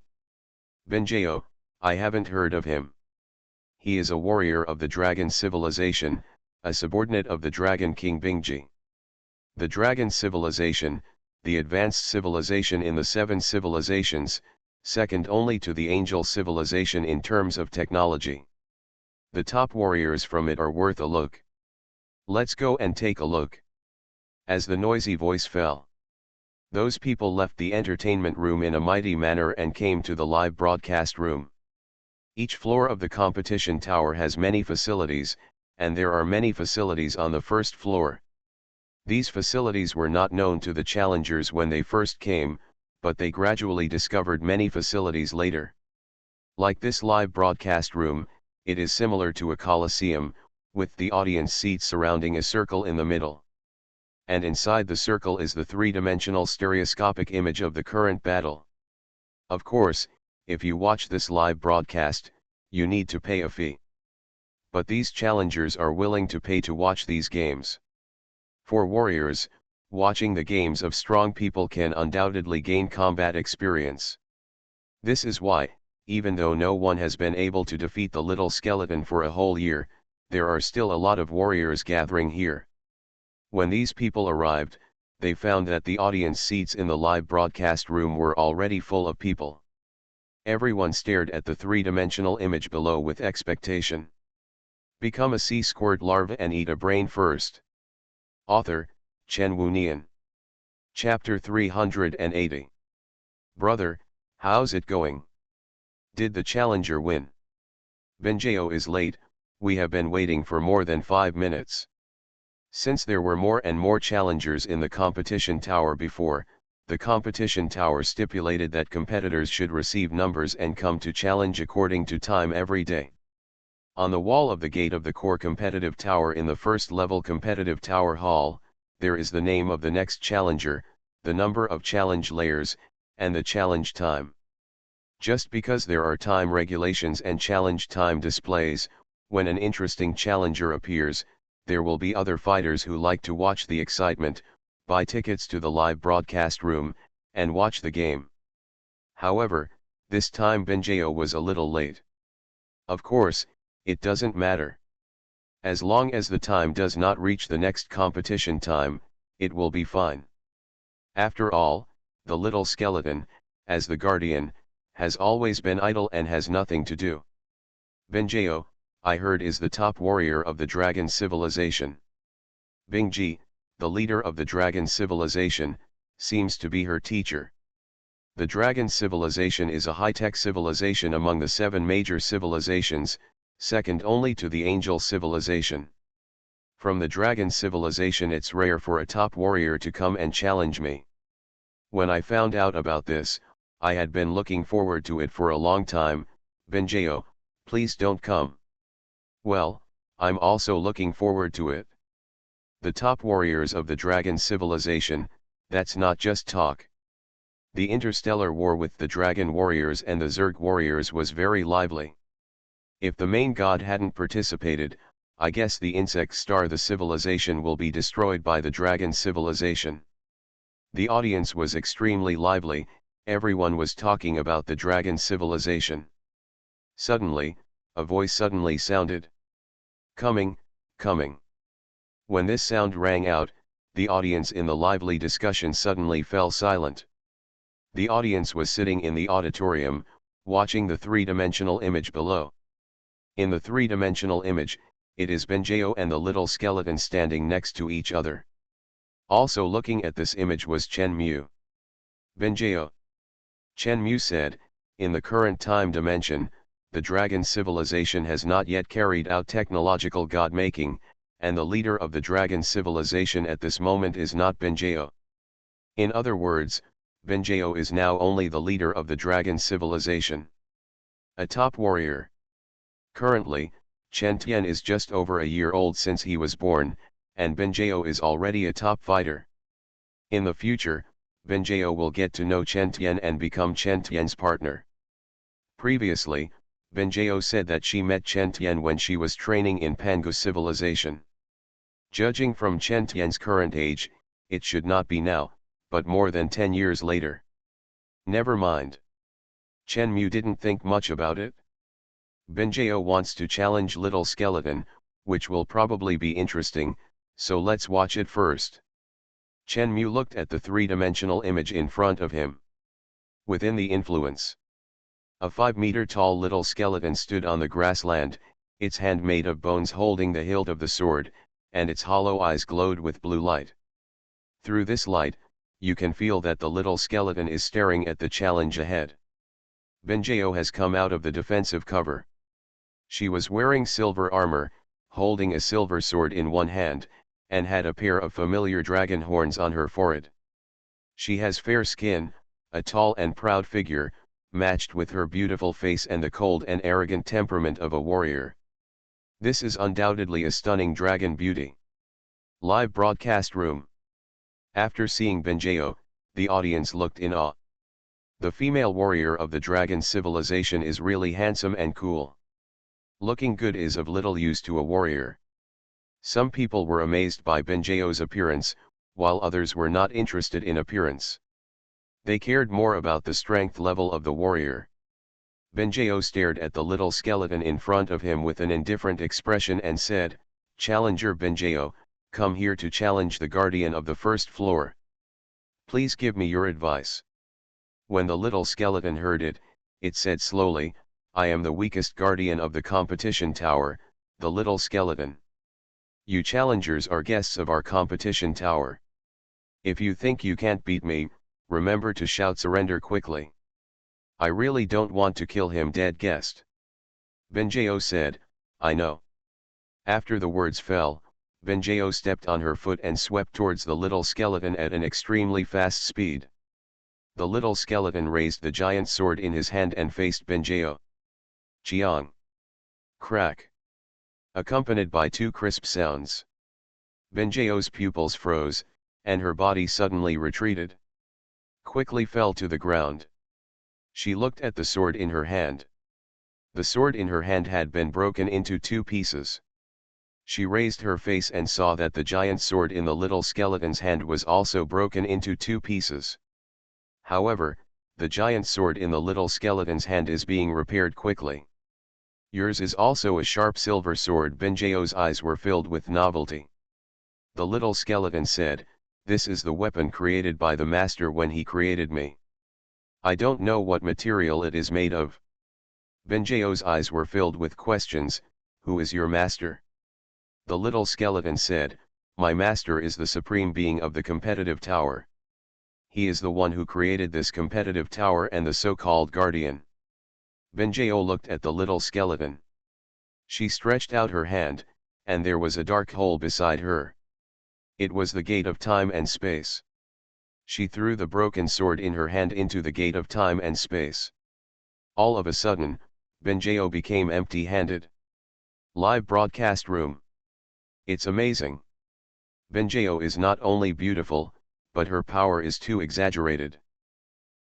Benjeo, I haven't heard of him. He is a warrior of the dragon civilization, a subordinate of the dragon king Bingji. The dragon civilization, the advanced civilization in the 7 civilizations, second only to the angel civilization in terms of technology. The top warriors from it are worth a look. Let's go and take a look. As the noisy voice fell, those people left the entertainment room in a mighty manner and came to the live broadcast room. Each floor of the competition tower has many facilities, and there are many facilities on the first floor. These facilities were not known to the challengers when they first came, but they gradually discovered many facilities later. Like this live broadcast room, it is similar to a coliseum, with the audience seats surrounding a circle in the middle. And inside the circle is the three-dimensional stereoscopic image of the current battle. Of course, if you watch this live broadcast, you need to pay a fee. But these challengers are willing to pay to watch these games. For warriors, watching the games of strong people can undoubtedly gain combat experience. This is why, even though no one has been able to defeat the little skeleton for a whole year, there are still a lot of warriors gathering here. When these people arrived, they found that the audience seats in the live broadcast room were already full of people. Everyone stared at the three-dimensional image below with expectation. Become a sea squirt larva and eat a brain first. Author, Chen Wunian. Chapter 380. Brother, how's it going? Did the challenger win? Benjeo is late, we have been waiting for more than 5 minutes. Since there were more and more challengers in the competition tower before, the competition tower stipulated that competitors should receive numbers and come to challenge according to time every day. On the wall of the gate of the core competitive tower in the first level competitive tower hall, there is the name of the next challenger, the number of challenge layers, and the challenge time. Just because there are time regulations and challenge time displays, when an interesting challenger appears, there will be other fighters who like to watch the excitement, buy tickets to the live broadcast room, and watch the game. However, this time Benjeo was a little late. Of course, it doesn't matter. As long as the time does not reach the next competition time, it will be fine. After all, the little skeleton, as the guardian, has always been idle and has nothing to do. Benjeo, I heard, is the top warrior of the dragon civilization. Bingji, the leader of the dragon civilization, seems to be her teacher. The dragon civilization is a high-tech civilization among the 7 major civilizations, second only to the angel civilization. From the dragon civilization it's rare for a top warrior to come and challenge me. When I found out about this, I had been looking forward to it for a long time. Benjeo, please don't come. Well, I'm also looking forward to it. The top warriors of the dragon civilization, that's not just talk. The interstellar war with the dragon warriors and the Zerg warriors was very lively. If the main god hadn't participated, I guess the insect star the civilization will be destroyed by the dragon civilization. The audience was extremely lively, everyone was talking about the dragon civilization. Suddenly, a voice suddenly sounded. Coming, coming. When this sound rang out, the audience in the lively discussion suddenly fell silent. The audience was sitting in the auditorium, watching the three-dimensional image below. In the three-dimensional image, it is Benjeo and the little skeleton standing next to each other. Also looking at this image was Chen Mu. Benjeo. Chen Mu said, in the current time dimension, the dragon civilization has not yet carried out technological god-making, and the leader of the dragon civilization at this moment is not Benjeo. In other words, Benjeo is now only the leader of the dragon civilization. A top warrior. Currently, Chen Tian is just over a year old since he was born, and Benjeo is already a top fighter. In the future, Benjeo will get to know Chen Tian and become Chen Tian's partner. Previously, Benjeo said that she met Chen Tian when she was training in Pangu civilization. Judging from Chen Tian's current age, it should not be now, but more than 10 years later. Never mind. Chen Mu didn't think much about it. Benjeo wants to challenge Little Skeleton, which will probably be interesting, so let's watch it first. Chen Mu looked at the three-dimensional image in front of him. Within the influence, a 5-meter-tall little skeleton stood on the grassland, its hand made of bones holding the hilt of the sword, and its hollow eyes glowed with blue light. Through this light, you can feel that the little skeleton is staring at the challenge ahead. Benjeo has come out of the defensive cover. She was wearing silver armor, holding a silver sword in one hand, and had a pair of familiar dragon horns on her forehead. She has fair skin, a tall and proud figure, matched with her beautiful face and the cold and arrogant temperament of a warrior. This is undoubtedly a stunning dragon beauty. Live broadcast room. After seeing Benjeo, the audience looked in awe. The female warrior of the dragon civilization is really handsome and cool. Looking good is of little use to a warrior. Some people were amazed by Benjeo's appearance, while others were not interested in appearance. They cared more about the strength level of the warrior. Benjeo stared at the little skeleton in front of him with an indifferent expression and said, "Challenger Benjeo, come here to challenge the guardian of the first floor. Please give me your advice." When the little skeleton heard it, it said slowly, "I am the weakest guardian of the competition tower, the little skeleton. You challengers are guests of our competition tower. If you think you can't beat me, remember to shout surrender quickly. I really don't want to kill him dead guest." Benjeo said, "I know." After the words fell, Benjeo stepped on her foot and swept towards the little skeleton at an extremely fast speed. The little skeleton raised the giant sword in his hand and faced Benjeo. Chiang. Crack. Accompanied by two crisp sounds. Benjeo's pupils froze, and her body suddenly retreated. Quickly fell to the ground. She looked at the sword in her hand. The sword in her hand had been broken into two pieces. She raised her face and saw that the giant sword in the little skeleton's hand was also broken into two pieces. However, the giant sword in the little skeleton's hand is being repaired quickly. "Yours is also a sharp silver sword." Benjeo's eyes were filled with novelty. The little skeleton said, "This is the weapon created by the master when he created me. I don't know what material it is made of." Benjeo's eyes were filled with questions. "Who is your master?" The little skeleton said, "My master is the supreme being of the competitive tower. He is the one who created this competitive tower and the so-called guardian." Benjeo looked at the little skeleton. She stretched out her hand, and there was a dark hole beside her. It was the gate of time and space. She threw the broken sword in her hand into the gate of time and space. All of a sudden, Benjeo became empty-handed. Live broadcast room. It's amazing. Benjeo is not only beautiful, but her power is too exaggerated.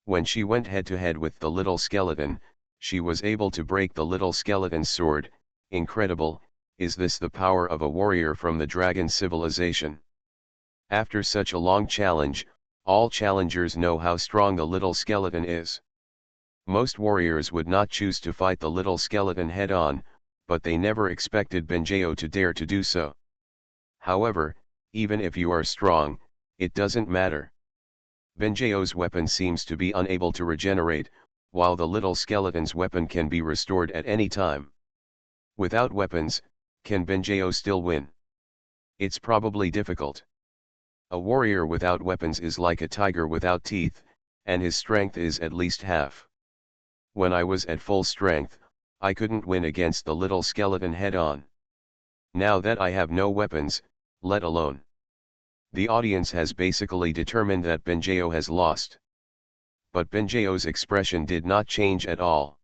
When she went head-to-head with the little skeleton, she was able to break the little skeleton's sword. Incredible, is this the power of a warrior from the dragon civilization? After such a long challenge, all challengers know how strong the little skeleton is. Most warriors would not choose to fight the little skeleton head-on, but they never expected Benjeo to dare to do so. However, even if you are strong, it doesn't matter. Benjeo's weapon seems to be unable to regenerate, while the little skeleton's weapon can be restored at any time. Without weapons, can Benjeo still win? It's probably difficult. A warrior without weapons is like a tiger without teeth, and his strength is at least half. When I was at full strength, I couldn't win against the little skeleton head-on. Now that I have no weapons, let alone. The audience has basically determined that Benjeo has lost. But Benjeo's expression did not change at all.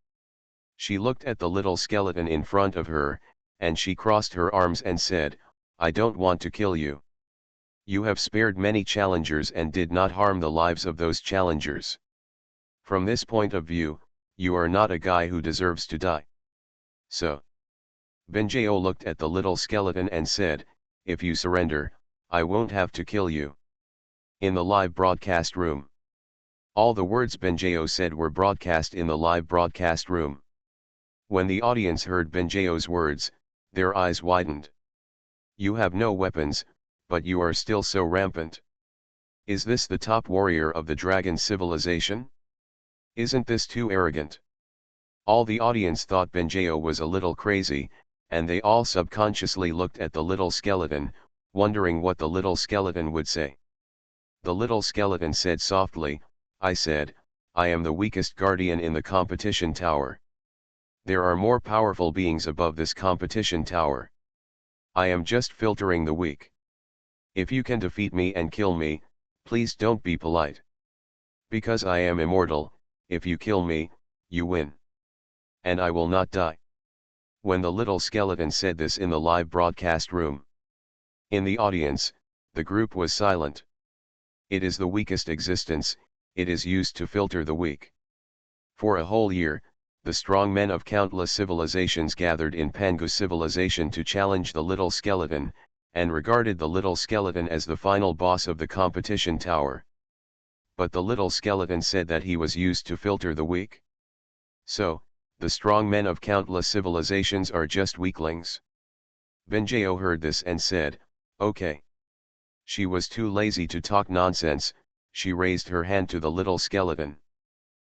She looked at the little skeleton in front of her, and she crossed her arms and said, "I don't want to kill you. You have spared many challengers and did not harm the lives of those challengers. From this point of view, you are not a guy who deserves to die. So." Benjeo looked at the little skeleton and said, "If you surrender, I won't have to kill you." In the live broadcast room. All the words Benjeo said were broadcast in the live broadcast room. When the audience heard Benjeo's words, their eyes widened. You have no weapons, but you are still so rampant. Is this the top warrior of the dragon civilization? Isn't this too arrogant? All the audience thought Benjeo was a little crazy, and they all subconsciously looked at the little skeleton, wondering what the little skeleton would say. The little skeleton said softly, "I said, I am the weakest guardian in the competition tower. There are more powerful beings above this competition tower. I am just filtering the weak. If you can defeat me and kill me, please don't be polite. Because I am immortal, if you kill me, you win. And I will not die." When the little skeleton said this in the live broadcast room. In the audience, the group was silent. It is the weakest existence, it is used to filter the weak. For a whole year, the strong men of countless civilizations gathered in Pangu civilization to challenge the little skeleton, and regarded the little skeleton as the final boss of the competition tower. But the little skeleton said that he was used to filter the weak. So, the strong men of countless civilizations are just weaklings. Benjeo heard this and said, "Okay." She was too lazy to talk nonsense, she raised her hand to the little skeleton.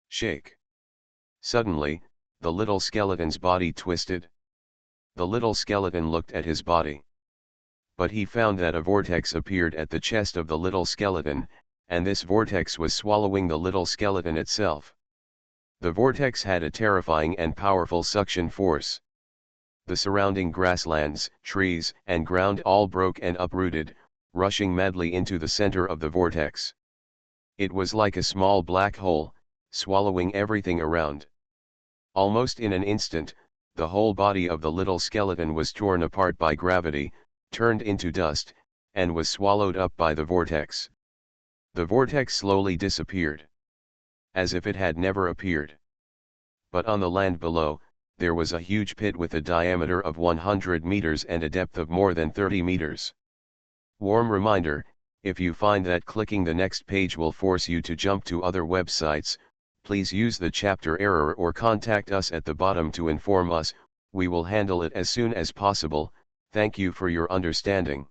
Shake. Suddenly, the little skeleton's body twisted. The little skeleton looked at his body. But he found that a vortex appeared at the chest of the little skeleton, and this vortex was swallowing the little skeleton itself. The vortex had a terrifying and powerful suction force. The surrounding grasslands, trees, and ground all broke and uprooted, rushing madly into the center of the vortex. It was like a small black hole, swallowing everything around. Almost in an instant, the whole body of the little skeleton was torn apart by gravity, turned into dust, and was swallowed up by the vortex. The vortex slowly disappeared. As if it had never appeared. But on the land below, there was a huge pit with a diameter of 100 meters and a depth of more than 30 meters. Warm reminder, if you find that clicking the next page will force you to jump to other websites, please use the chapter error or contact us at the bottom to inform us, we will handle it as soon as possible. Thank you for your understanding.